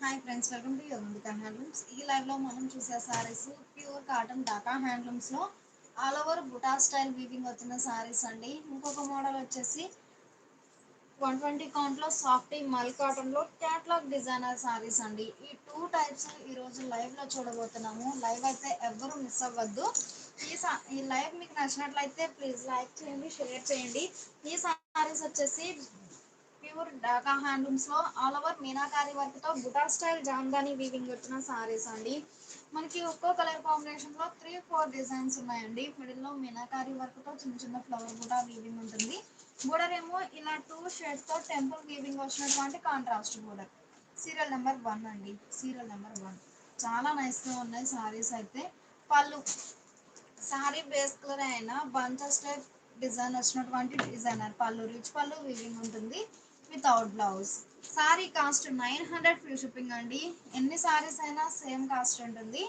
Hi friends, welcome to Yogika handlooms. ఈ లైవ్లో మనం చూసే సారీస్ ప్యూర్ కాటన్ ఢాకా హ్యాండ్లూమ్స్లో all over buta style weaving వచ్చిన సారీస్ అండి. ఇంకొక మోడల్ వచ్చేసి 120 కౌంట్లో సాఫ్టీ మల్ కాటన్లో క్యాట్లాగ్ డిజైనర్ సారీస్ అండి. ఈ టూ టైప్స్ ఈరోజు లైవ్లో చూడబోతున్నాము. లైవ్ అయితే ఎవ్వరూ మిస్ అవ్వద్దు. ఈ లైవ్ మీకు నచ్చినట్లయితే ప్లీజ్ లైక్ చేయండి, షేర్ చేయండి. ఈ సారీస్ వచ్చేసి ప్యూర్ ఢాకా హ్యాండ్లూమ్స్ లో ఆల్ ఓవర్ మీనాకారి వర్క్ తో బుటా స్టైల్ జామ్దాని వీవింగ్ వచ్చిన సారీస్ అండి. మనకి ఒక్కో కలర్ కాంబినేషన్ లో 3-4 డిజైన్స్ ఉన్నాయండి. మిడిల్ లో మీనాకారి వర్క్ తో చిన్న చిన్న ఫ్లవర్ బుటా వీవింగ్ ఉంటుంది. బోర్డర్ ఏమో ఇలా 2 షేడ్స్ తో టెంపుల్ వీవింగ్ వచ్చినటువంటి కాంట్రాస్ట్ బోర్డర్. సీరియల్ నెంబర్ 1 అండి, సీరియల్ నెంబర్ 1. చాలా నైస్ గా ఉన్నాయి సారీస్ అయితే. పళ్ళు సారీ బేస్ కలర్ అయినా బంచెస్ టైప్ డిజైన్ వచ్చినటువంటి డిజైనర్ పళ్ళు, రిచ్ పళ్ళు వీవింగ్ ఉంటుంది without blouse. Sorry cost 900 free shipping అండి. ఎన్ని సారీస్ అయినా సేమ్ కాస్ట్ ఉంటుంది.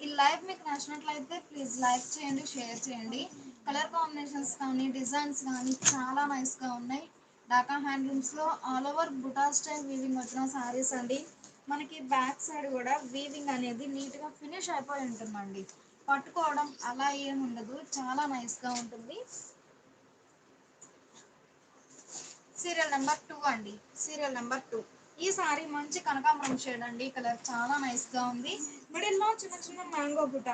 ఈ లైవ్ మీకు నచ్చినట్లయితే ప్లీజ్ లైక్ చేయండి, షేర్ చేయండి. కలర్ కాంబినేషన్స్ కానీ డిజైన్స్ కానీ చాలా నైస్గా ఉన్నాయి. ఢాకా హ్యాండ్లూమ్స్లో all over buta style weaving వచ్చిన సారీస్ అండి. మనకి బ్యాక్ సైడ్ కూడా వీవింగ్ అనేది నీట్గా ఫినిష్ అయిపోయి ఉంటుందండి. పట్టుకోవడం అలా ఏమి ఉండదు, చాలా నైస్గా ఉంటుంది. సీరియల్ నెంబర్ 2 అండి, సీరియల్ నెంబర్ 2. ఈ సారీ మంచి కనకాంబరం షేడ్ అండి. కలర్ చాలా నైస్గా ఉంది. మిడిల్లో చిన్న చిన్న మ్యాంగో బుట్ట,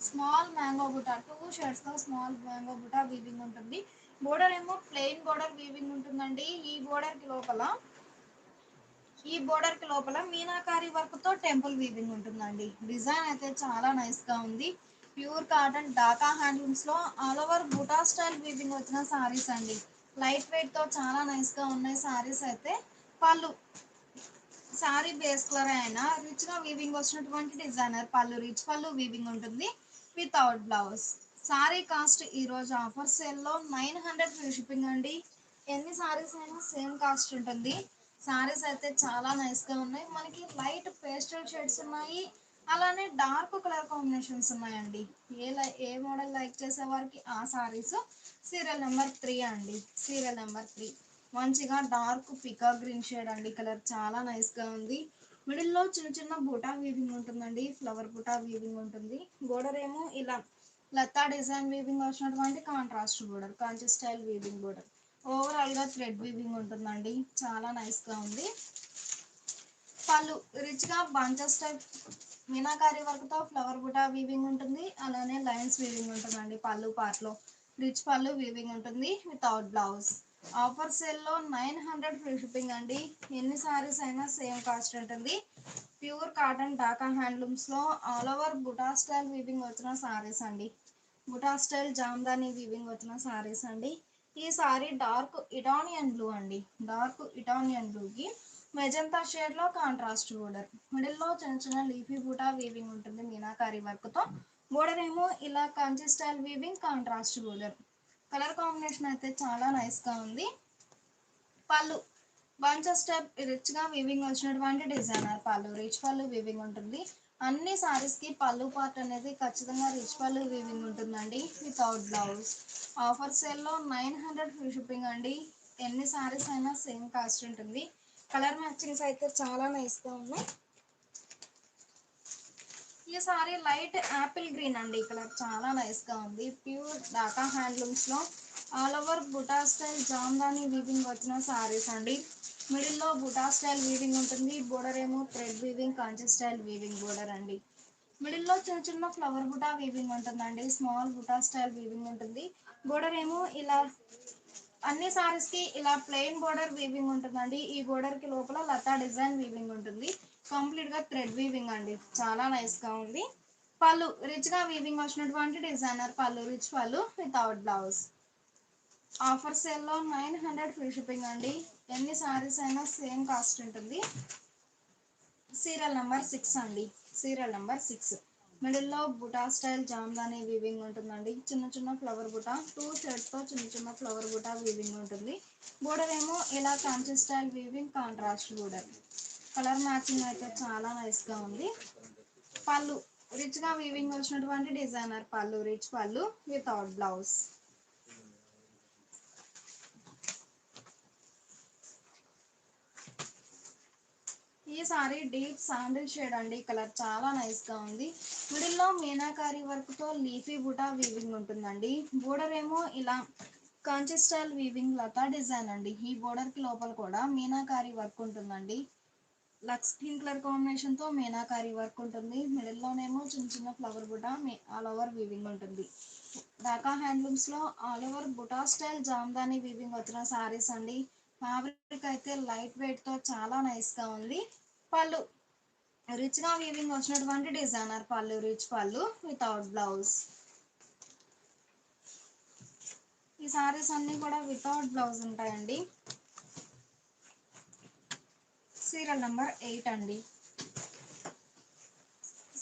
స్మాల్ మ్యాంగో బుట్ట, 2 షేడ్స్తో స్మాల్ మ్యాంగో బుట్ట వీవింగ్ ఉంటుంది. బోర్డర్ ఏమో ప్లెయిన్ బోర్డర్ వీవింగ్ ఉంటుందండి. ఈ బోర్డర్ కి లోపల మీనాకారి వర్క్ తో టెంపుల్ వీవింగ్ ఉంటుందండి. డిజైన్ అయితే చాలా నైస్ గా ఉంది. ప్యూర్ కాటన్ ఢాకా హ్యాండ్లూమ్స్ లో all over buta style weaving వచ్చిన సారీస్ అండి. లైట్ వెయిట్ తో చాలా నైస్ గా ఉన్నాయి సారీస్ అయితే. పళ్ళు సారీ బేస్ కలర్ అయినా రిచ్ గా వీవింగ్ వచ్చినటువంటి డిజైనర్ పళ్ళు, రిచ్ పళ్ళు వీవింగ్ ఉంటుంది వితౌట్ బ్లౌజ్. సారీ కాస్ట్ ఈ రోజు ఆఫర్ సేల్ లో 900 ఫ్రీ షిప్పింగ్ అండి. ఎన్ని సారీస్ అయినా సేమ్ కాస్ట్ ఉంటుంది. సారీస్ అయితే చాలా నైస్ గా ఉన్నాయి. మనకి లైట్ పేస్టల్ షేడ్స్ ఉన్నాయి, అలానే డార్క్ కలర్ కాంబినేషన్స్ ఉన్నాయండి. ఏ మోడల్ లైక్ చేసే వారికి ఆ సారీస్. సీరియల్ నెంబర్ 3 అండి, సీరియల్ నెంబర్ 3. మంచిగా డార్క్ పికా గ్రీన్ షేడ్ అండి. కలర్ చాలా నైస్ గా ఉంది. మిడిల్ లో చిన్న చిన్న బూటా వీవింగ్ ఉంటుందండి, ఫ్లవర్ బూటా వీవింగ్ ఉంటుంది. బోర్డర్ ఏమో ఇలా లతా డిజైన్ వీవింగ్ వచ్చినటువంటి కాంట్రాస్ట్ బోర్డర్, కాంచి స్టైల్ వీవింగ్ బోర్డర్. ఓవరాల్ గా థ్రెడ్ వీవింగ్ ఉంటుందండి, చాలా నైస్ గా ఉంది. పళ్ళు రిచ్ గా బంచెస్ టైప్ మీనాకారి వర్క్ తో ఫ్లవర్ బుటా వీవింగ్ ఉంటుంది, అలానే లైన్స్ వీవింగ్ ఉంటుందండి. పళ్ళు పార్ట్ లో రిచ్ పళ్ళు వీవింగ్ ఉంటుంది వితౌట్ బ్లౌజ్. ఆఫర్ సేల్ లో 900 ఫ్రీ షిప్పింగ్ అండి. ఎన్ని సారీస్ అయినా సేమ్ కాస్ట్ ఉంటుంది. ప్యూర్ కాటన్ ఢాకా హ్యాండ్లూమ్స్ లో all over buta style weaving వచ్చిన సారీస్ అండి. బుటా స్టైల్ జామ్దాని వీవింగ్ వచ్చిన సారీస్ అండి. ఈ సారీ డార్క్ ఇటానియన్ బ్లూ అండి, డార్క్ ఇటానియన్ బ్లూకి మెజంతా షేడ్ లో కాంట్రాస్ట్ బోర్డర్. మిడిల్ లో చిన్న చిన్న లీఫీ బూటా వీవింగ్ ఉంటుంది మీనాకారి వర్క్ తో. బోర్డర్ ఏమో ఇలా Kanchi style weaving contrast border. Colour combination అయితే చాలా నైస్ గా ఉంది. పళ్ళు బంచెస్ టైప్ రిచ్ గా వీవింగ్ వచ్చినటువంటి డిజైనర్ పళ్ళు, రిచ్ పళ్ళు వీవింగ్ ఉంటుంది. అన్ని సారీస్ కి పళ్ళు పార్ట్ అనేది ఖచ్చితంగా రిచ్ పళ్ళు వీవింగ్ ఉంటుందండి వితౌట్ బ్లౌజ్. ఆఫర్ సేల్ లో 900 ఫ్రీ షిప్పింగ్ అండి. ఎన్ని సారీస్ అయినా సేమ్ కాస్ట్ ఉంటుంది. కలర్ మ్యాచింగ్స్ అయితే చాలా నైస్ గా ఉన్నాయి. ఈ సారీ లైట్ యాపిల్ గ్రీన్ అండి. కలర్ చాలా నైస్ గా ఉంది. ప్యూర్ ఢాకా హ్యాండ్లూమ్స్ లో all over buta style Jamdani weaving వచ్చిన సారీస్ అండి. మిడిల్ లో బుటా స్టైల్ వీవింగ్ ఉంటుంది. బోర్డర్ ఏమో thread weaving Kanchi style weaving border అండి. మిడిల్ లో చిన్న చిన్న ఫ్లవర్ బుటా వీవింగ్ ఉంటుందండి. స్మాల్ బుటా స్టైల్ వీవింగ్ ఉంటుంది. బోర్డర్ ఏమో ఇలా అన్ని సారీస్ కి ఇలా ప్లెయిన్ బోర్డర్ వీవింగ్ ఉంటుందండి. ఈ బోర్డర్ కి లోపల లతా డిజైన్ వీవింగ్ ఉంటుంది. కంప్లీట్ గా థ్రెడ్ వీవింగ్ అండి, చాలా నైస్ గా ఉంది. పళ్ళు రిచ్ గా వీవింగ్ వచ్చినటువంటి designer pallu, rich pallu without blouse. Offer sale లో 900 ఫ్రీ షిప్పింగ్ అండి. ఎన్ని సారీస్ అయినా సేమ్ కాస్ట్ ఉంటుంది. సీరియల్ నెంబర్ 6 అండి, సీరియల్ నెంబర్ 6. మిడిల్ లో బుటా స్టైల్ జామ్దాని వీవింగ్ ఉంటుందండి. చిన్న చిన్న ఫ్లవర్ బుటా 2 షేడ్స్ తో చిన్న చిన్న ఫ్లవర్ బుటా వీవింగ్ ఉంటుంది. బోర్డర్ ఏమో ఇలా కాంచి style weaving contrast border. Colour matching అయితే చాలా నైస్ గా ఉంది. పళ్ళు రిచ్ గా వీవింగ్ వచ్చినటువంటి designer pallu, rich pallu without blouse. ఈ ఈ సారీ డీప్ శాండిల్ షేడ్ అండి, కలర్ చాలా నైస్ గా ఉంది. మిడిల్ లో మీనాకారి వర్క్ తో లీఫీ బుటా వీవింగ్ ఉంటుందండి. బోర్డర్ ఏమో ఇలా కాంచి స్టైల్ వీవింగ్ లతా డిజైన్ అండి. ఈ బోర్డర్ కి లోపల కూడా మీనాకారి వర్క్ ఉంటుందండి. లక్స్ స్కిన్ కలర్ కాంబినేషన్ తో మీనాకారి వర్క్ ఉంటుంది. మిడిల్ లోనేమో చిన్న చిన్న flower buta all over weaving ఉంటుంది. ఢాకా హ్యాండ్లూమ్స్ లో all over buta style Jamdani weaving వచ్చిన సారీస్ అండి. ఫ్యాబ్రిక్ అయితే లైట్ వెయిట్ తో చాలా నైస్ గా ఉంది. పళ్ళు రిచ్ గా వీవింగ్ వచ్చినటువంటి designer pallu, rich pallu without blouse. ఈ సారీస్ అన్ని కూడా వితౌట్ బ్లౌజ్ ఉంటాయండి. సీరియల్ నెంబర్ 8 అండి.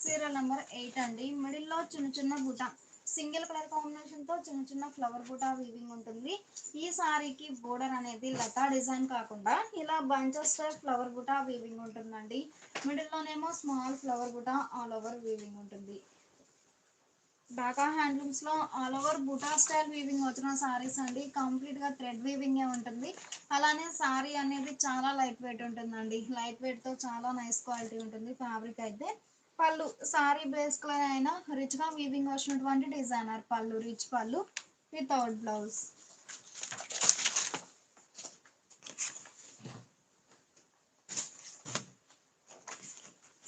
సీరియల్ నెంబర్ 8 అండి. మిడిల్ లో చిన్న చిన్న బుటా సింగిల్ కలర్ కాంబినేషన్ తో చిన్న చిన్న ఫ్లవర్ బుటా వీవింగ్ ఉంటుంది. ఈ సారీకి బోర్డర్ అనేది లతా డిజైన్ కాకుండా ఇలా bunches type flower buta weaving ఉంటుందండి. మిడిల్ లోనేమో small flower buta all over weaving ఉంటుంది. ఢాకా హ్యాండ్లూమ్స్ లో all over buta style weaving వచ్చిన సారీస్ అండి. కంప్లీట్ గా థ్రెడ్ వీవింగ్ ఉంటుంది. అలానే సారీ అనేది చాలా లైట్ వెయిట్ ఉంటుందండి. లైట్ వెయిట్ తో చాలా నైస్ క్వాలిటీ ఉంటుంది ఫ్యాబ్రిక్ అయితే. పళ్ళు సారీ బేస్ కలర్ అయినా రిచ్ గా వీవింగ్ వచ్చినటువంటి designer pallu, rich pallu without blouse.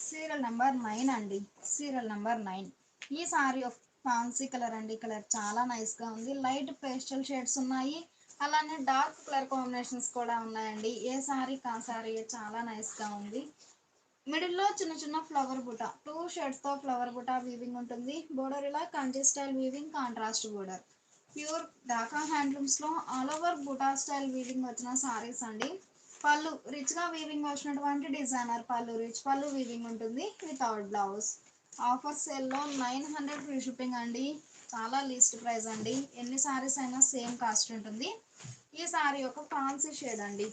Serial number 9 అండి. Serial number 9. ఈ సారీ ఒక ఫ్యాన్సీ కలర్ అండి. కలర్ చాలా నైస్ గా ఉంది. లైట్ పేస్టల్ షేడ్స్ ఉన్నాయి. అలానే డార్క్ కలర్ కాంబినేషన్స్ కూడా ఉన్నాయండి. ఏ సారీ కా సారీ చాలా నైస్ గా ఉంది. మిడిల్ లో చిన్న చిన్న ఫ్లవర్ బుటా 2 షేడ్స్ తో ఫ్లవర్ బుటా వీవింగ్ ఉంటుంది. బోర్డర్ ఇలా Kanchi style weaving, contrast border. Pure Dhaka handlooms లో all over buta style weaving వచ్చిన సారీస్ అండి. పళ్ళు రిచ్ గా వీవింగ్ వచ్చినటువంటి డిజైనర్ పళ్ళు, రిచ్ పళ్ళు వీవింగ్ ఉంటుంది వితౌట్ బ్లౌజ్. ఆఫర్ సేల్ లో 900 ఫ్రీ షిప్పింగ్ అండి. చాలా లీస్ట్ ప్రైస్ అండి. ఎన్ని సారీస్ అయినా సేమ్ కాస్ట్ ఉంటుంది. ఈ సారీ ఒక ఫ్యాన్సీ షేడ్ అండి.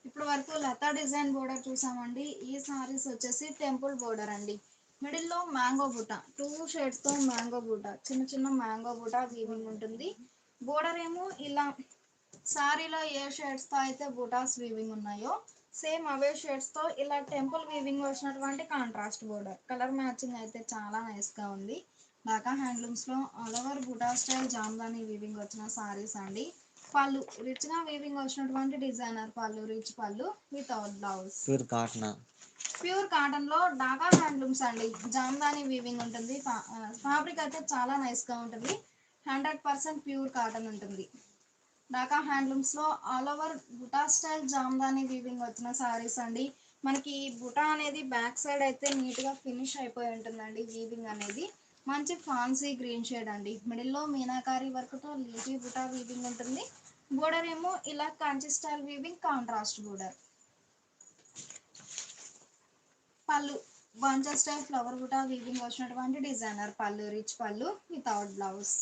ఇప్పుడు వరకు లతా డిజైన్ బోర్డర్ చూసామండి. ఈ సారీస్ వచ్చేసి టెంపుల్ బోర్డర్ అండి. మిడిల్ లో మ్యాంగో బుటా 2 షేడ్స్ తో మ్యాంగో బుటా, చిన్న చిన్న మ్యాంగో బుటా వీవింగ్ ఉంటుంది. బోర్డర్ ఏమో ఇలా సారీలో ఏ షేడ్స్ తో అయితే బుటాస్ వీవింగ్ ఉన్నాయో సేమ్ అవే షేడ్స్ తో ఇలా టెంపుల్ వీవింగ్ వచ్చినటువంటి కాంట్రాస్ట్ బోర్డర్. కలర్ మ్యాచింగ్ అయితే చాలా నైస్ గా ఉంది. ఢాకా హ్యాండ్లూమ్స్ లో all over buta style Jamdani weaving వచ్చిన సారీస్ అండి. పళ్ళు రిచ్ గా వీవింగ్ వచ్చినటువంటి designer pallu, rich pallu without blouse. Pure cotton లో ఢాకా హ్యాండ్లూమ్స్ అండి. జామ్దాని వీవింగ్ ఉంటుంది. ఫ్యాబ్రిక్ అయితే చాలా నైస్ గా ఉంటుంది. 100% ప్యూర్ కాటన్ ఉంటుంది. ఢాకా హ్యాండ్లూమ్స్ లో all over buta style Jamdani weaving వచ్చిన సారీస్ అండి. మనకి బుటా అనేది బ్యాక్ సైడ్ అయితే నీట్ గా ఫినిష్ అయిపోయి ఉంటుందండి. వీవింగ్ అనేది మంచి ఫాన్సీ గ్రీన్ షేడ్ అండి. మిడిల్ లో మీనాకారి వర్క్ తో లీఫీ బుటా వీవింగ్ ఉంటుంది. బోర్డర్ ఏమో ఇలా Kanchi style weaving, contrast border. Pallu bunches style flower buta weaving వచ్చినటువంటి designer pallu, rich pallu without blouse.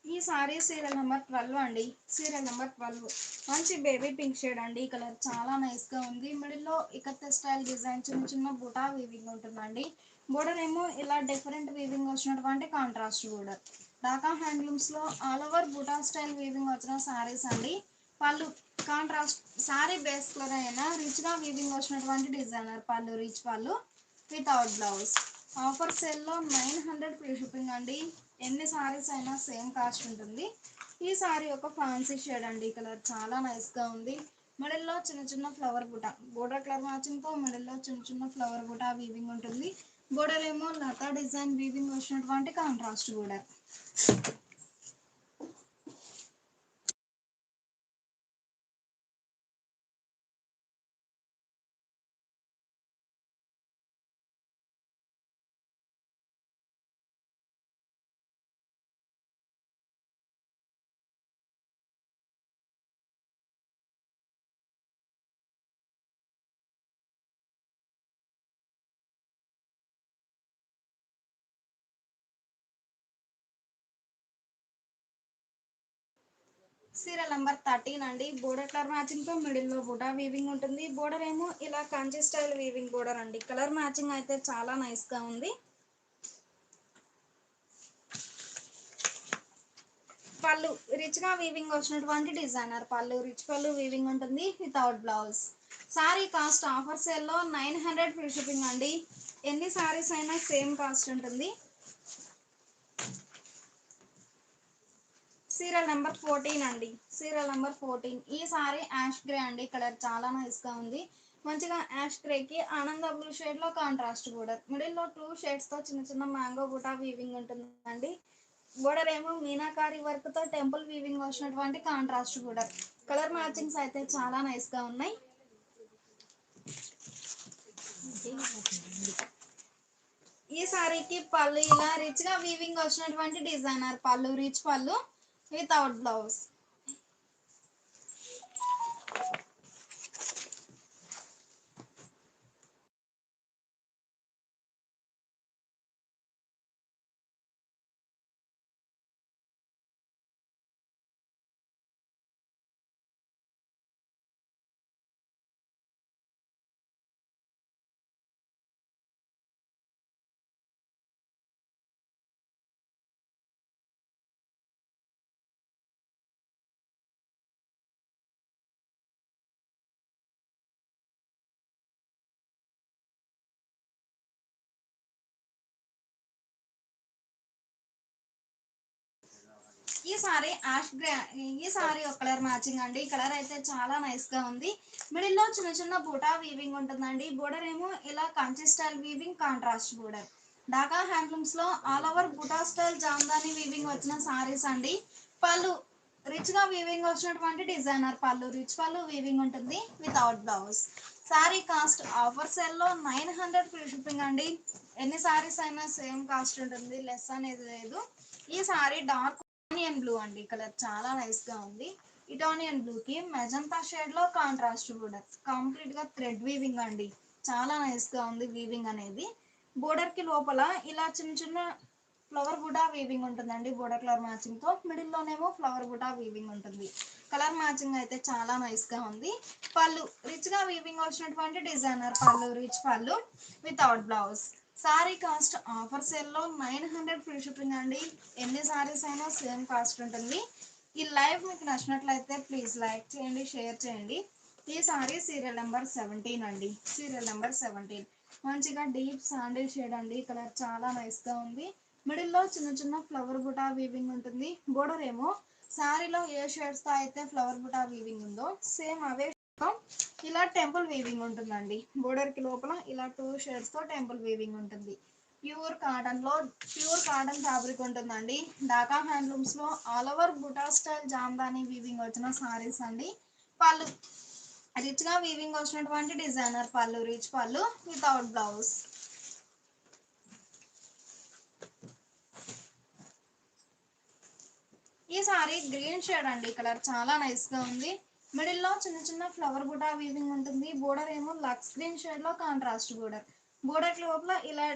ఈ సారీ సీరియల్ నెంబర్ 12 అండి. సీరియల్ నెంబర్ 12 మంచి బేబీ పింక్ షేడ్ అండి. కలర్ చాలా నైస్ గా ఉంది. మిడిల్ లో ఇకత్తే స్టైల్ డిజైన్ చిన్న చిన్న బుటా వీవింగ్ ఉంటుందండి. బోర్డర్ ఏమో ఇలా డిఫరెంట్ వీవింగ్ వచ్చినటువంటి కాంట్రాస్ట్ బోర్డర్. ఢాకా హ్యాండ్లూమ్స్ లో all over buta style weaving వచ్చిన సారీస్ అండి. Pallu contrast saree base colour అయినా రిచ్ గా వీవింగ్ వచ్చినటువంటి designer pallu, rich pallu without blouse. Offer sale లో 900 ఫ్రీ షిప్పింగ్ అండి. ఎన్ని సారీస్ అయినా సేమ్ కాస్ట్ ఉంటుంది. ఈ సారీ ఒక ఫ్యాన్సీ షేడ్ అండి. కలర్ చాలా నైస్ గా ఉంది. మిడిల్ లో చిన్న చిన్న flower buta border colour matching తో మిడిల్ లో చిన్న చిన్న ఫ్లవర్ బుటా వీవింగ్ ఉంటుంది. బోర్డర్ ఏమో లతా డిజైన్ వీవింగ్ వచ్చినటువంటి కాంట్రాస్ట్ బోర్డర్. సీరియల్ నెంబర్ 13 అండి. బోర్డర్ కలర్ మ్యాచింగ్ తో మిడిల్ లో బుటా వీవింగ్ ఉంటుంది. బోర్డర్ ఏమో ఇలా కంచి స్టైల్ వీవింగ్ బోర్డర్ అండి. కలర్ మ్యాచింగ్ అయితే చాలా నైస్ గా ఉంది. పళ్ళు రిచ్ గా వీవింగ్ వచ్చినటువంటి డిజైనర్ పళ్ళు, రిచ్ పళ్ళు వీవింగ్ ఉంటుంది without blouse. Sorry cost offer sale లో 900 ఫ్రీ షిప్పింగ్ అండి. ఎన్ని సారీస్ అయినా సేమ్ కాస్ట్ ఉంటుంది. సీరియల్ నెంబర్ 14 అండి. Serial number 14. ఈ సారీ యాష్ గ్రే అండి. కలర్ చాలా నైస్ గా ఉంది. మంచిగా యాష్ గ్రే కి ఆనంద బ్లూ షేడ్ లో కాంట్రాస్ట్ బోర్డర్, మిడిల్ లో 2 షేడ్స్ తో చిన్న చిన్న మ్యాంగో బూటా వీవింగ్ ఉంటుందండి. బోర్డర్ ఏమో మీనాకారి వర్క్ తో టెంపుల్ వీవింగ్ వచ్చినటువంటి కాంట్రాస్ట్ బోర్డర్. కలర్ మ్యాచింగ్స్ అయితే చాలా నైస్ గా ఉన్నాయి. ఈ సారీకి పళ్ళు ఇలా రిచ్ గా వీవింగ్ వచ్చినటువంటి designer pallu, rich pallu without blouse. ఈ సారీ యాష్ గ్రే. ఈ సారీ ఒక కలర్ మ్యాచింగ్ అండి. ఈ కలర్ అయితే చాలా నైస్ గా ఉంది. మిడిల్ లో చిన్న చిన్న బూటా వీవింగ్ ఉంటుందండి. బోర్డర్ ఏమో ఇలా Kanchi style weaving contrast border. Dhaka handlooms లో ఆల్ ఓవర్ బూటా స్టైల్ జామ్దాని వీవింగ్ వచ్చిన సారీస్ అండి. పళ్ళు రిచ్ గా వీవింగ్ వచ్చినటువంటి డిజైనర్ పళ్ళు, రిచ్ పళ్ళు వీవింగ్ ఉంటుంది without blouse. Sorry cost offer cell లో 900 ఫ్రీ షిప్పింగ్ అండి. ఎన్ని సారీస్ అయినా సేమ్ కాస్ట్ ఉంటుంది, లెస్ అనేది లేదు. ఈ సారీ డార్క్ ఇటానియన్ బ్లూ అండి. కలర్ చాలా నైస్ గా ఉంది. ఇటానియన్ బ్లూ కి మెజంతా షేడ్ లో కాంట్రాస్ట్ బోర్డర్, కంప్లీట్ గా థ్రెడ్ వీవింగ్ అండి. చాలా నైస్ గా ఉంది వీవింగ్ అనేది. బోర్డర్ కి లోపల ఇలా చిన్న చిన్న ఫ్లవర్ బుటా వీవింగ్ ఉంటుందండి. బోర్డర్ కలర్ మ్యాచింగ్ తో మిడిల్ లోనేమో ఫ్లవర్ బుటా వీవింగ్ ఉంటుంది. కలర్ మ్యాచింగ్ అయితే చాలా నైస్ గా ఉంది. పళ్ళు రిచ్ గా వీవింగ్ వచ్చినటువంటి designer pallu, rich pallu without blouse. Sorry cost offer sale లో 900 ఫ్రీ షిప్పింగ్ అండి. ఎన్ని సారీస్ అయినా సేమ్ కాస్ట్ ఉంటుంది. ఈ లైవ్ మీకు నచ్చినట్లయితే ప్లీజ్ లైక్ చేయండి, షేర్ చేయండి. ఈ సారీ సీరియల్ నెంబర్ 17 అండి. Serial number 17. మంచిగా డీప్ శాండిల్ షేడ్ అండి. కలర్ చాలా నైస్ గా ఉంది. మిడిల్ లో చిన్న చిన్న ఫ్లవర్ బుటా వీవింగ్ ఉంటుంది. బోర్డర్ ఏమో శారీలో ఏ షేడ్స్ తో అయితే ఫ్లవర్ బుటా వీవింగ్ ఉందో సేమ్ అవే ఇలా టెంపుల్ వీవింగ్ ఉంటుందండి. బోర్డర్ కి లోపల ఇలా 2 షేడ్స్ తో టెంపుల్ వీవింగ్ ఉంటుంది. ప్యూర్ కాటన్ లో ప్యూర్ కాటన్ ఫ్యాబ్రిక్ ఉంటుందండి. ఢాకా హ్యాండ్లూమ్స్ లో all over buta style Jamdani weaving వచ్చిన సారీస్ అండి. పళ్ళు రిచ్ గా వీవింగ్ వచ్చినటువంటి designer pallu, rich pallu without blouse. ఈ సారీ గ్రీన్ షేడ్ అండి. కలర్ చాలా నైస్ గా ఉంది. మిడిల్ లో చిన్న చిన్న ఫ్లవర్ బుటా వీవింగ్ ఉంటుంది. బోర్డర్ ఏమో లక్స్ గ్రీన్ షేడ్ లో కాంట్రాస్ట్ బోర్డర్. బోర్డర్ లోపల ఇలా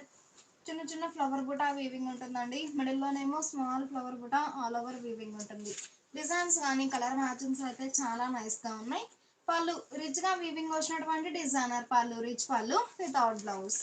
చిన్న చిన్న ఫ్లవర్ బుటా వీవింగ్ ఉంటుందండి. మిడిల్ లోనేమో small flower buta all over weaving ఉంటుంది. డిజైన్స్ కానీ కలర్ మ్యాచింగ్స్ అయితే చాలా నైస్ గా ఉన్నాయి. పళ్ళు రిచ్ గా వీవింగ్ వచ్చినటువంటి designer pallu, rich pallu without blouse.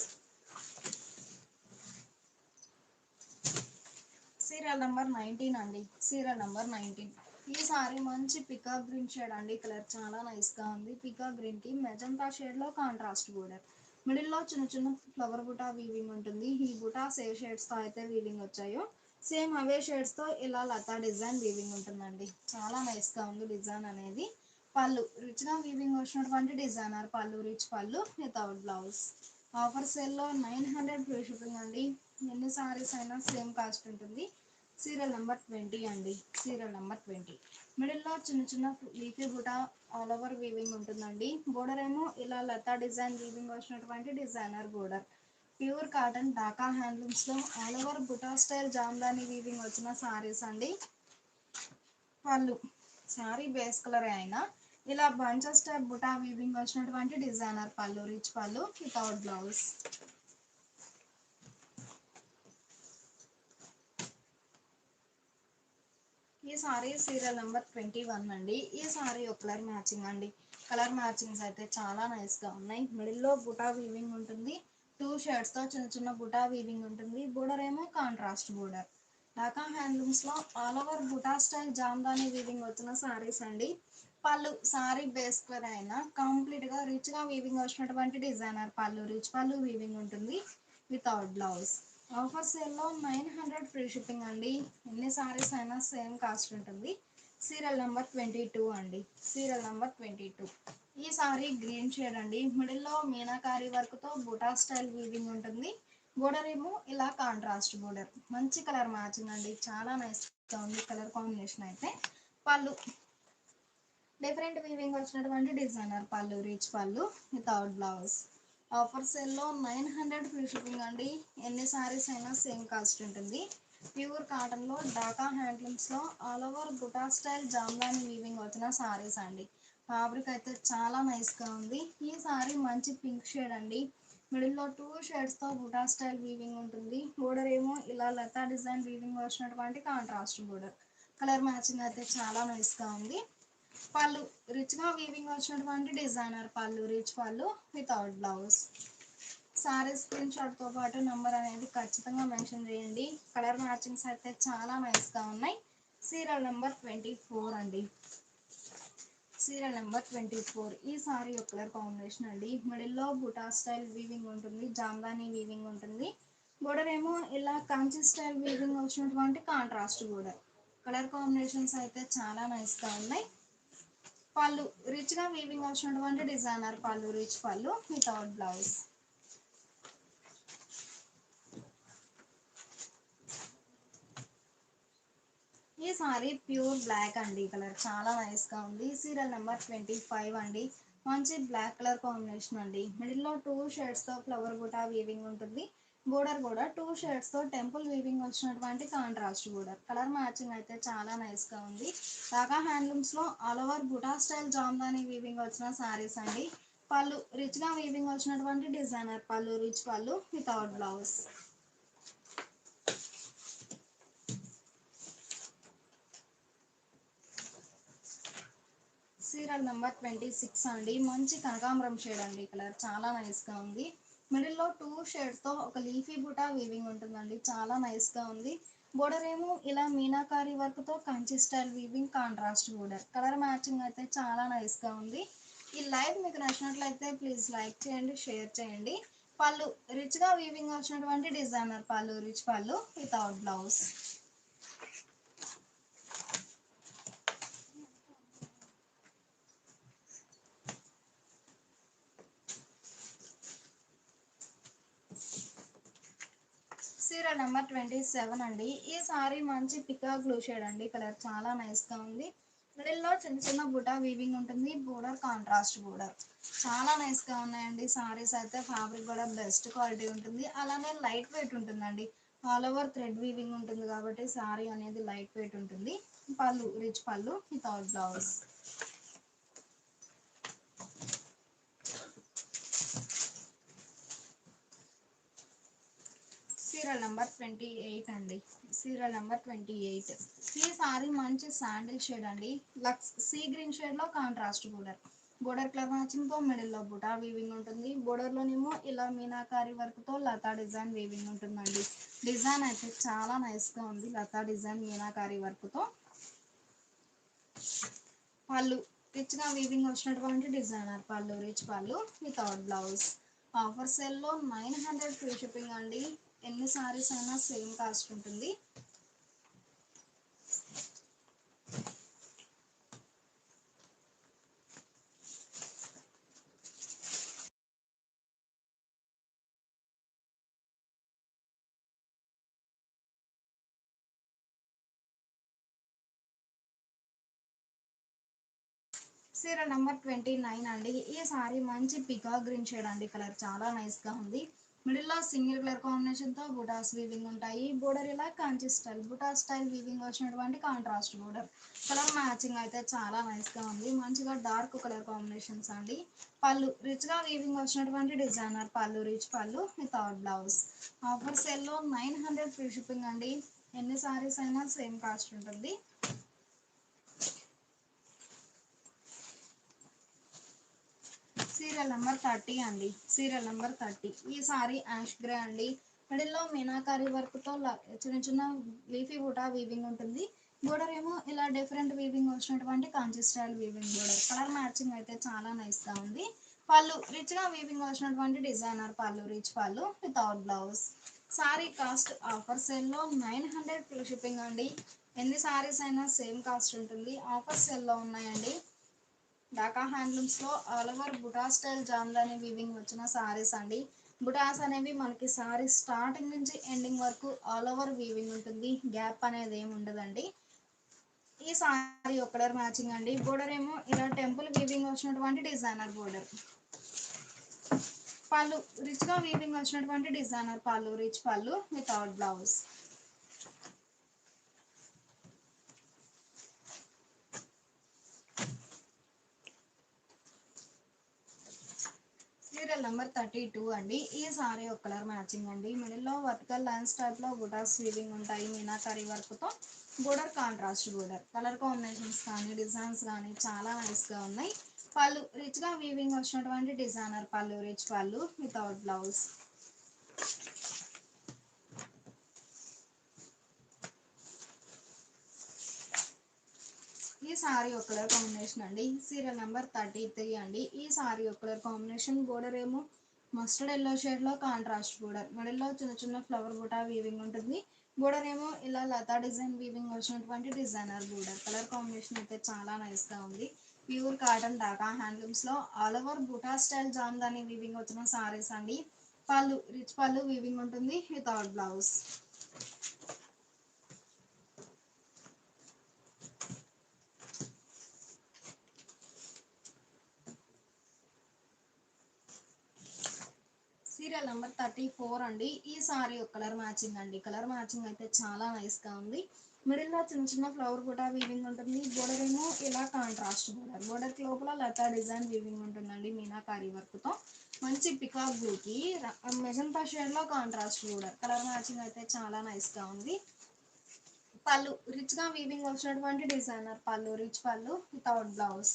Serial number 19 అండి. Serial number 19. ఈ సారీ మంచి పికా గ్రీన్ షేడ్ అండి. కలర్ చాలా నైస్ గా ఉంది. పికా గ్రీన్ కి మెజంతా షేడ్ లో కాంట్రాస్ట్ బోర్డర్. మిడిల్ లో చిన్న చిన్న ఫ్లవర్ బుటా వీవింగ్ ఉంటుంది. ఈ బుటాస్ ఏ షేడ్స్ తో అయితే వీవింగ్ వచ్చాయో సేమ్ అవే షేడ్స్ తో ఇలా లతా డిజైన్ వీవింగ్ ఉంటుందండి. చాలా నైస్ గా ఉంది డిజైన్ అనేది. పళ్ళు రిచ్ గా వీవింగ్ వచ్చినటువంటి designer pallu, rich pallu without blouse. Offer sale లో 900 ఫ్రీ షిప్పింగ్ అండి. ఎన్ని సారీస్ అయినా సేమ్ కాస్ట్ ఉంటుంది. సీరియల్ నెంబర్ 20 అండి. Serial number 20. మిడిల్ లో చిన్న చిన్న leafy buta all over weaving ఉంటుందండి. బోర్డర్ ఏమో ఇలా లతా డిజైన్ వీవింగ్ వచ్చినటువంటి designer border. Pure cotton Dhaka handlooms లో all over buta style Jamdani weaving వచ్చిన సారీస్ అండి. పళ్ళు సారీ బేస్ కలర్ అయినా ఇలా బంచెస్ టైప్ బుటా వీవింగ్ వచ్చినటువంటి designer pallu, rich pallu without blouse. ఈ సారీ సీరియల్ నెంబర్ 21 అండి. ఈ సారీ ఒక కలర్ మ్యాచింగ్ అండి. కలర్ మ్యాచింగ్స్ అయితే చాలా నైస్ గా ఉన్నాయి. మిడిల్ లో బుటా వీవింగ్ ఉంటుంది. 2 షేడ్స్ తో చిన్న చిన్న బుటా వీవింగ్ ఉంటుంది. బోర్డర్ ఏమో కాంట్రాస్ట్ బోర్డర్. ఢాకా హ్యాండ్లూమ్స్లో all over buta style Jamdani weaving వచ్చిన సారీస్ అండి. పళ్ళు సారీ బేస్ కలర్ అయినా కంప్లీట్గా రిచ్గా వీవింగ్ వచ్చినటువంటి డిజైనర్ పళ్ళు, రిచ్ పళ్ళు వీవింగ్ ఉంటుంది వితౌట్ బ్లౌజ్. ఆఫర్ సేల్లో 900 ఫ్రీ షిప్పింగ్ అండి. ఎన్ని సారీస్ అయినా సేమ్ కాస్ట్ ఉంటుంది. సీరియల్ నెంబర్ 22 అండి. Serial number 22. ఈ సారీ గ్రీన్ షేడ్ అండి. మిడిల్లో మీనాకారి వర్క్తో బుటా స్టైల్ వీవింగ్ ఉంటుంది. బోర్డర్ ఏమో ఇలా కాంట్రాస్ట్ బోర్డర్, మంచి కలర్ మ్యాచింగ్ అండి. చాలా నైస్గా ఉంది కలర్ కాంబినేషన్ అయితే. పళ్ళు డిఫరెంట్ వీవింగ్ వచ్చినటువంటి designer pallu, rich pallu without blouse. Offer సేల్లో 900 ఫ్రీ షిప్పింగ్ అండి. ఎన్ని సారీస్ అయినా సేమ్ కాస్ట్ ఉంటుంది. ప్యూర్ కాటన్లో ఢాకా హ్యాండ్లూమ్స్లో all over buta style Jamdani weaving వచ్చిన సారీస్ అండి. ఫ్యాబ్రిక్ అయితే చాలా నైస్గా ఉంది. ఈ సారీ మంచి పింక్ షేడ్ అండి. మిడిల్లో 2 షేడ్స్తో బుటా స్టైల్ వీవింగ్ ఉంటుంది. బోర్డర్ ఏమో ఇలా లతా డిజైన్ వీవింగ్ వచ్చినటువంటి కాంట్రాస్ట్ బోర్డర్. కలర్ మ్యాచింగ్ అయితే చాలా నైస్గా ఉంది. పళ్ళు రిచ్గా వీవింగ్ వచ్చినటువంటి designer pallu, rich pallu without blouse. Sorry screen షాట్తో పాటు నెంబర్ అనేది ఖచ్చితంగా మెన్షన్ చేయండి. కలర్ మ్యాచింగ్స్ అయితే చాలా నైస్గా ఉన్నాయి. సీరియల్ నెంబర్ 24 అండి. Serial number 24. ఈ సారీ ఒక కలర్ కాంబినేషన్ అండి. మిడిల్లో బుటా స్టైల్ వీవింగ్ ఉంటుంది, జామ్దాని వీవింగ్ ఉంటుంది. బోర్డర్ ఏమో ఇలా కంచి స్టైల్ వీవింగ్ వచ్చినటువంటి కాంట్రాస్ట్ బోర్డర్. కలర్ కాంబినేషన్స్ అయితే చాలా నైస్గా ఉన్నాయి. పళ్ళు రిచ్గా వీవింగ్ వచ్చినటువంటి designer pallu, rich pallu without blouse. ఈ సారీ ప్యూర్ బ్లాక్ అండి. కలర్ చాలా నైస్గా ఉంది. సీరియల్ నెంబర్ 25 అండి. మంచి బ్లాక్ కలర్ కాంబినేషన్ అండి. మిడిల్లో 2 షేడ్స్తో ఫ్లవర్ బుటా వీవింగ్ ఉంటుంది. బోర్డర్ కూడా 2 షేడ్స్తో టెంపుల్ వీవింగ్ వచ్చినటువంటి కాంట్రాస్ట్ బోర్డర్. కలర్ మ్యాచింగ్ అయితే చాలా నైస్గా ఉంది. ఢాకా హ్యాండ్లూమ్స్లో all over buta style Jamdani weaving వచ్చిన సారీస్ అండి. పళ్ళు రిచ్గా వీవింగ్ వచ్చినటువంటి designer pallu, rich pallu without blouse. Serial number 26 అండి. మంచి కనకాంబరం షేడ్ అండి. కలర్ చాలా నైస్గా ఉంది. మిడిల్లో 2 షేడ్స్తో ఒక లీఫీ బుటా వీవింగ్ ఉంటుందండి. చాలా నైస్గా ఉంది. బోర్డర్ ఏమో ఇలా మీనాకారి వర్క్తో Kanchi style weaving contrast border. Colour matching అయితే చాలా నైస్గా ఉంది. ఈ లైవ్ మీకు నచ్చినట్లయితే ప్లీజ్ లైక్ చేయండి, షేర్ చేయండి. పళ్ళు రిచ్గా వీవింగ్ వచ్చినటువంటి designer pallu, rich pallu without blouse. Serial number 27 అండి. ఈ సారీ మంచి పికాక్ బ్లూ షేడ్ అండి. కలర్ చాలా నైస్గా ఉంది. మిడిల్లో చిన్న చిన్న బుటా వీవింగ్ ఉంటుంది. Border contrast border. చాలా నైస్గా ఉన్నాయండి సారీస్ అయితే. ఫ్యాబ్రిక్ కూడా బెస్ట్ క్వాలిటీ ఉంటుంది. అలానే లైట్ వెయిట్ ఉంటుందండి. ఆల్ ఓవర్ థ్రెడ్ వీవింగ్ ఉంటుంది కాబట్టి సారీ అనేది లైట్ వెయిట్ ఉంటుంది. పళ్ళు rich pallu without blouse. Serial number 28 అండి. Serial number 28. ఈ సారీ మంచి శాండిల్ షేడ్ అండి. లక్స్ సీ గ్రీన్ షేడ్లో కాంట్రాస్ట్ బోర్డర్. బోర్డర్ కలర్ మ్యాచింగ్తో మిడిల్లో బుటా వీవింగ్ ఉంటుంది. బోర్డర్లోనేమో ఇలా మీనాకారి వర్క్తో లతా డిజైన్ వీవింగ్ ఉంటుందండి. డిజైన్ అయితే చాలా నైస్గా ఉంది. లతా డిజైన్ మీనాకారి వర్క్తో. పళ్ళు రిచ్గా వీవింగ్ వచ్చినటువంటి designer pallu, rich pallu without blouse. Offer సేల్లో 900 ఫ్రీ షిప్పింగ్ అండి. ఎన్ని సారీస్ అయినా సేమ్ కాస్ట్ ఉంటుంది. సీరియల్ నెంబర్ 29 అండి. ఈ సారీ మంచి పికా గ్రీన్ షేడ్ అండి. కలర్ చాలా నైస్గా ఉంది. మిడిల్లో సింగిల్ కలర్ కాంబినేషన్తో బుటాస్ వీవింగ్ ఉంటాయి. బోర్డర్ ఇలా Kanchi style buta style weaving వచ్చినటువంటి కాంట్రాస్ట్ బోర్డర్. కలర్ మ్యాచింగ్ అయితే చాలా నైస్గా ఉంది. మంచిగా డార్క్ కలర్ కాంబినేషన్స్ అండి. పళ్ళు రిచ్గా వీవింగ్ వచ్చినటువంటి designer pallu, rich pallu without blouse. Offer సేల్లో 900 ఫ్రీ షిప్పింగ్ అండి. ఎన్ని సారీస్ అయినా సేమ్ కాస్ట్ ఉంటుంది. సీరియల్ నెంబర్ 30 అండి. Serial number 30. ఈ సారీ యాష్ గ్రే అండి. మిడిల్లో మీనాకారి వర్క్తో చిన్న చిన్న లీఫీ బూటా వీవింగ్ ఉంటుంది. బోర్డర్ ఏమో ఇలా డిఫరెంట్ వీవింగ్ వచ్చినటువంటి కాంచి style weaving border. Colour matching అయితే చాలా నైస్గా ఉంది. పళ్ళు రిచ్గా వీవింగ్ వచ్చినటువంటి designer pallu, rich pallu without blouse. Sorry cost offer సేల్లో 900 ఫ్రీ షిప్పింగ్ అండి. ఎన్ని సారీస్ అయినా సేమ్ కాస్ట్ ఉంటుంది. ఆఫర్ సేల్లో ఉన్నాయండి. ఢాకా హ్యాండ్లూమ్స్లో all over buta style Jamdani weaving వచ్చిన సారీస్ అండి. బుటాస్ అనేవి మనకి సారీ స్టార్టింగ్ నుంచి ఎండింగ్ వరకు ఆల్ ఓవర్ వీవింగ్ ఉంటుంది. గ్యాప్ అనేది ఏమి ఉండదండి. ఈ సారీ ఒక కలర్ మ్యాచింగ్ అండి. బోర్డర్ ఏమో ఇలా టెంపుల్ వీవింగ్ వచ్చినటువంటి డిజైనర్ బోర్డర్. పళ్ళు రిచ్గా వీవింగ్ వచ్చినటువంటి designer pallu, rich pallu without blouse. Serial number 32 అండి. ఈ సారీ ఒక కలర్ మ్యాచింగ్ అండి. మిడిల్లో వర్టికల్ లైన్స్ టైప్లో బుటాస్ వీవింగ్ ఉంటాయి మీనాకారి వర్క్తో. Border contrast border. Colour combinations కానీ డిజైన్స్ కానీ చాలా నైస్గా ఉన్నాయి. పళ్ళు రిచ్గా వీవింగ్ వచ్చినటువంటి designer pallu, rich pallu without blouse. ఈ సారీ ఒక కలర్ కాంబినేషన్ అండి. సీరియల్ నెంబర్ 33 అండి. ఈ సారీ ఒక కలర్ కాంబినేషన్. బోర్డర్ ఏమో మస్టర్డ్ ఎల్లో షేడ్లో కాంట్రాస్ట్ బోర్డర్. మిడిల్లో చిన్న చిన్న ఫ్లవర్ బుటా వీవింగ్ ఉంటుంది. బోర్డర్ ఏమో ఇలా లతా డిజైన్ వీవింగ్ వచ్చినటువంటి డిజైనర్ బోర్డర్. కలర్ కాంబినేషన్ అయితే చాలా నైస్గా ఉంది. ప్యూర్ కాటన్ ఢాకా హ్యాండ్లూమ్స్లో all over buta style Jamdani weaving వచ్చిన సారీస్ అండి. పళ్ళు రిచ్ పళ్ళు వీవింగ్ ఉంటుంది వితౌట్ బ్లౌజ్. సీరియల్ నెంబర్ 34 అండి. ఈ సారీ ఒక కలర్ మ్యాచింగ్ అండి. కలర్ మ్యాచింగ్ అయితే చాలా నైస్గా ఉంది. మిడిల్లో చిన్న చిన్న ఫ్లవర్ బుటా వీవింగ్ ఉంటుంది. బోర్డర్ ఏమో ఇలా కాంట్రాస్ట్ బోర్డర్. బోర్డర్కి లోపల లతా డిజైన్ వీవింగ్ ఉంటుందండి మీనాకారి వర్క్తో. మంచి పికాక్ బ్లూకి మెజంతా షేడ్లో కాంట్రాస్ట్ బోర్డర్. కలర్ మ్యాచింగ్ అయితే చాలా నైస్గా ఉంది. పళ్ళు రిచ్గా వీవింగ్ వచ్చినటువంటి designer pallu, rich pallu without blouse.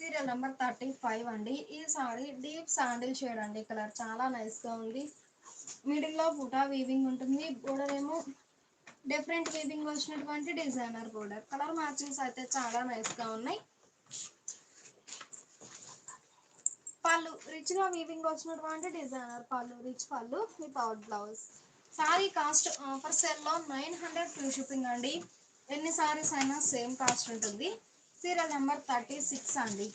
Serial number 35 అండి. ఈ సారీ డీప్ శాండిల్ షేడ్ అండి. కలర్ చాలా నైస్గా ఉంది. మిడిల్లో బుటా వీవింగ్ ఉంటుంది. బోర్డర్ ఏమో డిఫరెంట్ వీవింగ్ వచ్చినటువంటి డిజైనర్ బోర్డర్. కలర్ మ్యాచింగ్స్ అయితే చాలా నైస్గా ఉన్నాయి. పళ్ళు రిచ్గా వీవింగ్ వచ్చినటువంటి designer pallu, rich pallu without blouse. Sorry cost offer సేల్లో 900 ఫ్రీ షిప్పింగ్ అండి. ఎన్ని సారీస్ అయినా సేమ్ కాస్ట్ ఉంటుంది. సీరియల్ నెంబర్ 36 అండి.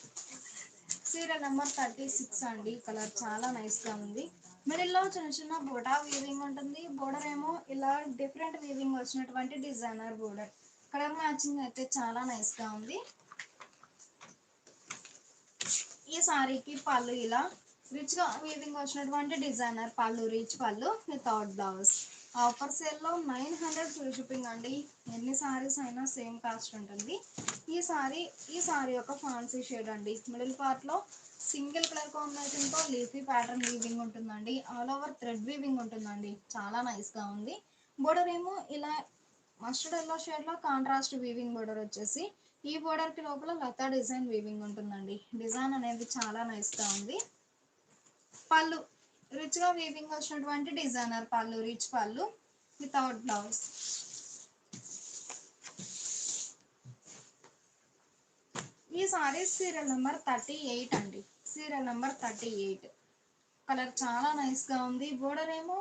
సీరియల్ నెంబర్ 36 అండి. కలర్ చాలా నైస్గా ఉంది. మిడిల్లో చిన్న చిన్న బోటా వీవింగ్ ఉంటుంది. బోర్డర్ ఏమో ఇలా డిఫరెంట్ వీవింగ్ వచ్చినటువంటి డిజైనర్ బోర్డర్. కలర్ మ్యాచింగ్ అయితే చాలా నైస్గా ఉంది. ఈ సారీకి పళ్ళు ఇలా రిచ్గా వీవింగ్ వచ్చినటువంటి designer pallu, rich pallu without blouse. Offer సేల్లో 900 ఫ్రీ షిప్పింగ్ అండి. ఎన్ని సారీస్ అయినా సేమ్ కాస్ట్ ఉంటుంది. ఈ సారీ ఒక ఫ్యాన్సీ షేడ్ అండి. మిడిల్ పార్ట్లో సింగిల్ కలర్ కాంబినేషన్తో లీఫీ ప్యాటర్న్ వీవింగ్ ఉంటుందండి. ఆల్ ఓవర్ థ్రెడ్ వీవింగ్ ఉంటుందండి. చాలా నైస్గా ఉంది. బోర్డర్ ఏమో ఇలా మస్టర్డ్ ఎల్లో షేడ్లో కాంట్రాస్ట్ వీవింగ్ బోర్డర్ వచ్చేసి ఈ బోర్డర్కి లోపల లతా డిజైన్ వీవింగ్ ఉంటుందండి. డిజైన్ అనేది చాలా నైస్గా ఉంది. పళ్ళు రిచ్గా వీవింగ్ వచ్చినటువంటి designer pallu, rich pallu without blouse. ఈ సారీ సీరియల్ నెంబర్ 38 అండి. Serial number 38. కలర్ చాలా నైస్గా ఉంది. బోర్డర్ ఏమో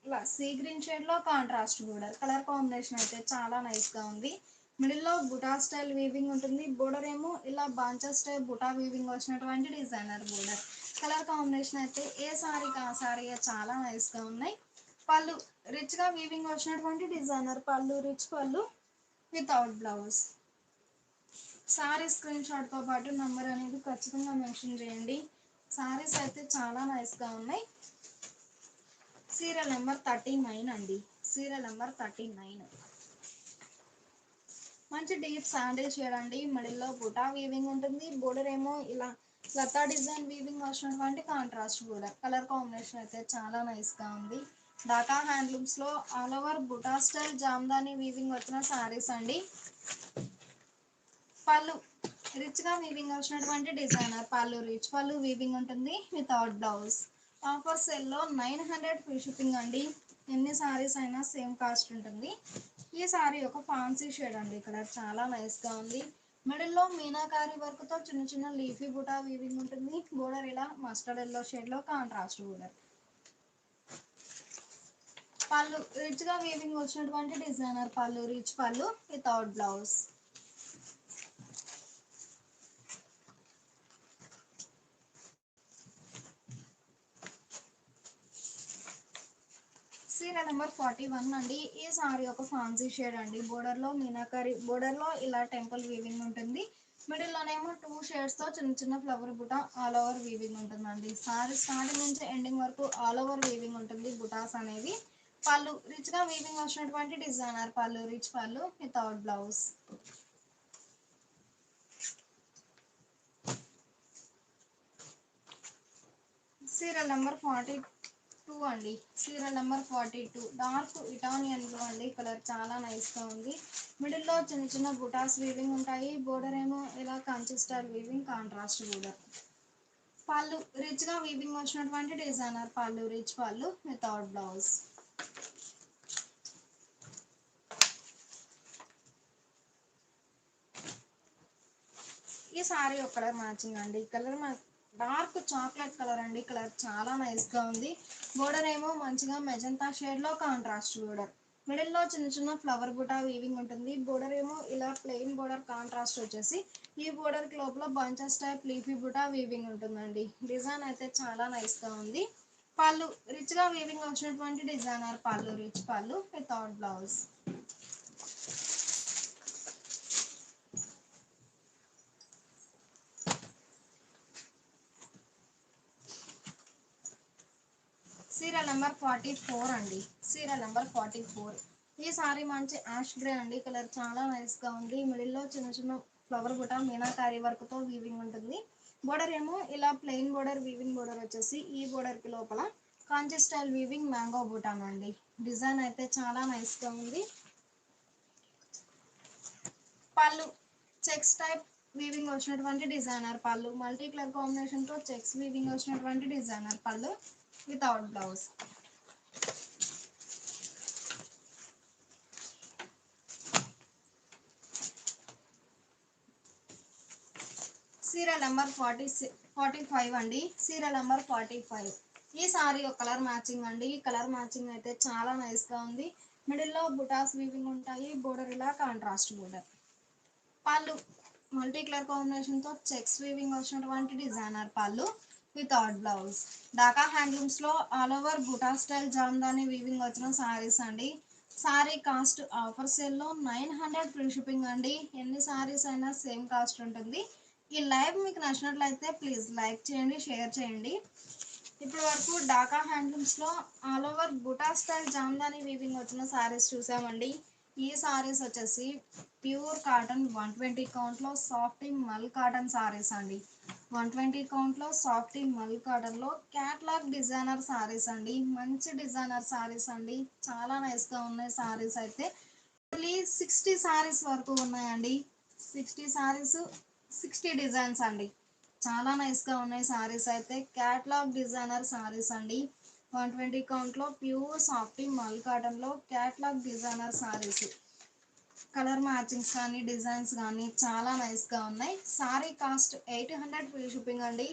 ఇలా సీ గ్రీన్ షేడ్లో కాంట్రాస్ట్ బోర్డర్. కలర్ కాంబినేషన్ అయితే చాలా నైస్గా ఉంది. మిడిల్లో బుటా స్టైల్ వీవింగ్ ఉంటుంది. బోర్డర్ ఏమో ఇలా బాంచా స్టైల్ బుటా వీవింగ్ వచ్చినటువంటి డిజైనర్ బోర్డర్. కలర్ కాంబినేషన్ అయితే ఏ సారీకి ఆ సారీ చాలా నైస్గా ఉన్నాయి. పళ్ళు రిచ్గా వీవింగ్ వచ్చినటువంటి designer pallu, rich pallu without blouse. Sorry screen షాట్తో పాటు నంబర్ అనేది ఖచ్చితంగా మెన్షన్ చేయండి. సారీస్ అయితే చాలా నైస్గా ఉన్నాయి. సీరియల్ నెంబర్ 39 అండి. Serial number 39. మంచి డీప్ శాండిల్ షేడ్ అండి. మిడిల్లో బుటా వీవింగ్ ఉంటుంది. బోర్డర్ ఏమో ఇలా లతా డిజైన్ వీవింగ్ వచ్చినటువంటి కాంట్రాస్ట్ బోర్డర్. కలర్ కాంబినేషన్ అయితే చాలా నైస్గా ఉంది. ఢాకా హ్యాండ్లూమ్స్ లో all over buta style Jamdani weaving వచ్చిన సారీస్ అండి. పళ్ళు రిచ్ గా వీవింగ్ వచ్చినటువంటి డిజైనర్ పళ్ళు, రిచ్ పళ్ళు వీవింగ్ ఉంటుంది వితౌట్ బ్లౌజ్. ఆఫర్ సెల్ లో 900 ఫ్రీ షిప్పింగ్ అండి. ఎన్ని సారీస్ అయినా సేమ్ కాస్ట్ ఉంటుంది. ఈ సారీ ఒక ఫాన్సీ షేడ్ అండి, కలర్ చాలా నైస్ గా ఉంది. మిడిల్ లో మీనాకారి వర్క్ తో చిన్న చిన్న లీఫీ బుటా వీవింగ్ ఉంటుంది. బోర్డర్ ఇలా మస్టర్డ్ ఎల్లో షేడ్ లో కాంట్రాస్ట్ బోర్డర్. పళ్ళు రిచ్ గా వీవింగ్ వచ్చినటువంటి designer pallu, rich pallu without blouse. Serial number 41 అండి. ఈ సారీ ఒక ఫాన్సీ షేడ్ అండి. బోర్డర్ లో మీనాకరి, బోర్డర్ లో ఇలా టెంపుల్ వీవింగ్ ఉంటుంది. మిడిల్ లోనేమో 2 షేడ్స్ తో చిన్న చిన్న flower buta all over weaving ఉంటుందండి. సారీ స్టార్టింగ్ నుంచి ఎండింగ్ వరకు ఆల్ ఓవర్ వీవింగ్ ఉంటుంది బుటాస్ అనేవి. పళ్ళు రిచ్ గా వీవింగ్ వచ్చినటువంటి designer pallu, rich pallu without blouse. Serial number 42 అండి. Serial number 42 dark Italian blue అండి, కలర్ చాలా నైస్ గా ఉంది. మిడిల్ లో చిన్న చిన్న బుటాస్ వీవింగ్ ఉంటాయి. బోర్డర్ ఏమో ఇలా Kanchi style weaving contrast border. పళ్ళు రిచ్ గా వీవింగ్ వచ్చినటువంటి designer pallu, rich pallu without blouse. ఈ సారీ ఒక కలర్ మ్యాచింగ్ అండి. కలర్ డార్క్ చాక్లెట్ కలర్ అండి, కలర్ చాలా నైస్ గా ఉంది. బోర్డర్ ఏమో మంచిగా మెజంతా షేడ్ లో కాంట్రాస్ట్ బోర్డర్. మిడిల్ లో చిన్న చిన్న ఫ్లవర్ బుటా వీవింగ్ ఉంటుంది. బోర్డర్ ఏమో ఇలా ప్లెయిన్ బోర్డర్ కాంట్రాస్ట్ వచ్చేసి ఈ బోర్డర్ కి లోపల bunches type leafy buta weaving ఉంటుందండి. డిజైన్ అయితే చాలా నైస్ గా ఉంది. పళ్ళు రిచ్ గా వీవింగ్ వచ్చినటువంటి designer pallu, rich pallu without blouse. Serial number 44 అండి. Serial number 44. ఈ సారీ మంచి యాష్ గ్రే అండి, కలర్ చాలా నైస్ గా ఉంది. మిడిల్ లో చిన్న చిన్న ఫ్లవర్ బుటా మీనాకారి వర్క్ తో వీవింగ్ ఉంటుంది. బోర్డర్ ఏమో ఇలా ప్లెయిన్ బోర్డర్ వీవింగ్ బోర్డర్ వచ్చేసి ఈ బోర్డర్ కి లోపల కాంచి స్టైల్ వీవింగ్ మ్యాంగో బుటాన్ అండి. డిజైన్ అయితే చాలా నైస్ గా ఉంది. పళ్ళు చెక్స్ టైప్ వీవింగ్ వచ్చినటువంటి డిజైనర్ పళ్ళు, మల్టీ కలర్ కాంబినేషన్ తో చెక్స్ వీవింగ్ వచ్చినటువంటి designer pallu without blouse. Serial number 45 అండి. Serial number 45. ఈ సారీ ఒక కలర్ మ్యాచింగ్ అండి. ఈ కలర్ మ్యాచింగ్ అయితే చాలా నైస్ గా ఉంది. మిడిల్ లో బుటాస్ వీవింగ్ ఉంటాయి. బోర్డర్ ఇలా contrast border. Pallu multi colour combination తో చెక్స్ వీవింగ్ వచ్చినటువంటి designer pallu without blouse. Dhaka handlooms లో all over buta style Jamdani weaving వచ్చిన సారీస్ అండి. సారీ కాస్ట్ ఆఫర్ సేల్ లో 900 ఫ్రీ షిప్పింగ్ అండి. ఎన్ని సారీస్ అయినా సేమ్ కాస్ట్ ఉంటుంది. ఈ లైవ్ మీకు నచ్చినట్లయితే ప్లీజ్ లైక్ చేయండి, షేర్ చేయండి. ఇప్పటి వరకు ఢాకా హ్యాండ్లూమ్స్ లో all over buta style Jamdani weaving వచ్చిన సారీస్ చూసామండి. ఈ సారీస్ వచ్చేసి ప్యూర్ కాటన్ 120 కౌంట్ లో సాఫ్ట్ మల్ కాటన్ సారీస్ అండి. 120 కౌంట్ లో సాఫ్ట్ మల్ కాటన్ లో క్యాట్లాగ్ డిజైనర్ సారీస్ అండి. మంచి డిజైనర్ సారీస్ అండి, చాలా నైస్ గా ఉన్నాయి సారీస్ అయితే. ఓన్లీ 60 సారీస్ వరకు ఉన్నాయండి. 60 సారీస్ 60 డిజైన్స్ అండి. చాలా నైస్ గా ఉన్నాయి సారీస్ అయితే. క్యాట్లాగ్ డిజైనర్ సారీస్ అండి. 120 కౌంట్ లో ప్యూర్ సాఫ్ట్ మల్ కాటన్ లో catalogue designer saris. Colour matchings కానీ డిజైన్స్ కానీ చాలా నైస్ గా ఉన్నాయి. సారీ కాస్ట్ 800 ఫ్రీ షిప్పింగ్ అండి.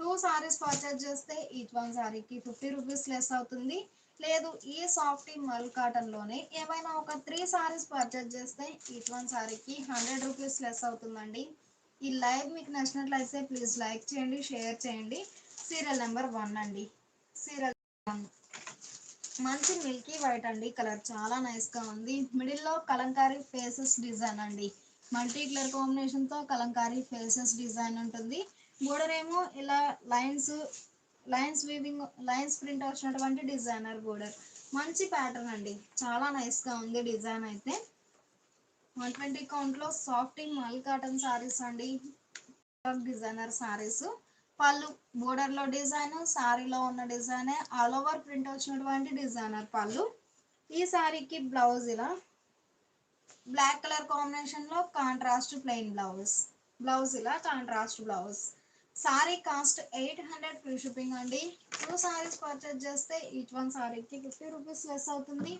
2 సారీస్ పర్చేజ్ చేస్తే ఈచ్ వన్ సారీకి 50 రూపీస్ లెస్ అవుతుంది. లేదు ఈ సాఫ్ట్ మల్ కాటన్ లోనే ఏమైనా ఒక 3 సారీస్ పర్చేజ్ చేస్తే ఈచ్ వన్ సారీకి 100 రూపీస్ లెస్ అవుతుందండి. ఈ లైవ్ మీకు నచ్చినట్లయితే ప్లీజ్ లైక్ చేయండి, షేర్ చేయండి. సీరియల్ నెంబర్ 1 అండి. సీరియల్ 1 మంచి మిల్కీ వైట్ అండి, కలర్ చాలా నైస్ గా ఉంది. మిడిల్ లో కలంకారీ ఫేసెస్ డిజైన్ అండి. మల్టీ కలర్ కాంబినేషన్ తో కలంకారీ ఫేసెస్ డిజైన్ ఉంటుంది. బోర్డర్ ఏమో ఇలా లైన్స్ వీవింగ్ లైన్స్ ప్రింట్ వచ్చినటువంటి డిజైనర్ బోర్డర్. మంచి ప్యాటర్న్ అండి, చాలా నైస్ గా ఉంది డిజైన్ అయితే. 120 కౌంట్ లో సాఫ్ట్ మల్ కాటన్ సారీస్ అండి. డిజైనర్ సారీస్ పళ్ళు బోర్డర్ లో డిజైన్, సారీలో ఉన్న డిజైన్, ఆల్ ఓవర్ ప్రింట్ వచ్చినటువంటి డిజైనర్ పళ్ళు. ఈ సారీకి బ్లౌజ్ ఇలా బ్లాక్ కలర్ కాంబినేషన్ లో కాంట్రాస్ట్ ప్లెయిన్ బ్లౌజ్. బ్లౌజ్ ఇలా contrast blouse. Sorry cost 800 free shipping అండి. 2 సారీస్ పర్చేజ్ చేస్తే ఈచ్ వన్ సారీకి 50 రూపీస్ లెస్ అవుతుంది.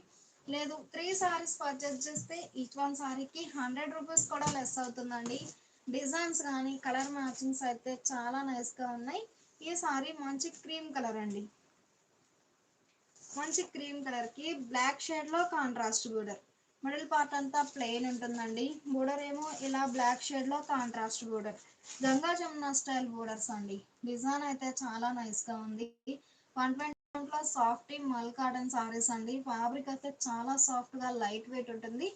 లేదు 3 సారీస్ పర్చేజ్ చేస్తే ఈచ్ వన్ సారీకి 100 రూపీస్ కూడా లెస్ అవుతుందండి. డిజైన్స్ కానీ కలర్ మ్యాచింగ్స్ అయితే చాలా నైస్గా ఉన్నాయి. ఈ సారీ మంచి క్రీమ్ కలర్ అండి. మంచి క్రీమ్ కలర్ కి బ్లాక్ షేడ్ లో కాంట్రాస్ట్ బోర్డర్. మిడిల్ పార్ట్ అంతా ప్లెయిన్ ఉంటుందండి. బోర్డర్ ఏమో ఇలా బ్లాక్ షేడ్ లో contrast border. Ganga Jamuna style borders అండి. డిజైన్ అయితే చాలా నైస్ గా ఉంది. 120 లో సాఫ్ట్ మల్ కాటన్ సారీస్ అండి. ఫ్యాబ్రిక్ అయితే చాలా సాఫ్ట్ గా లైట్ వెయిట్ ఉంటుంది.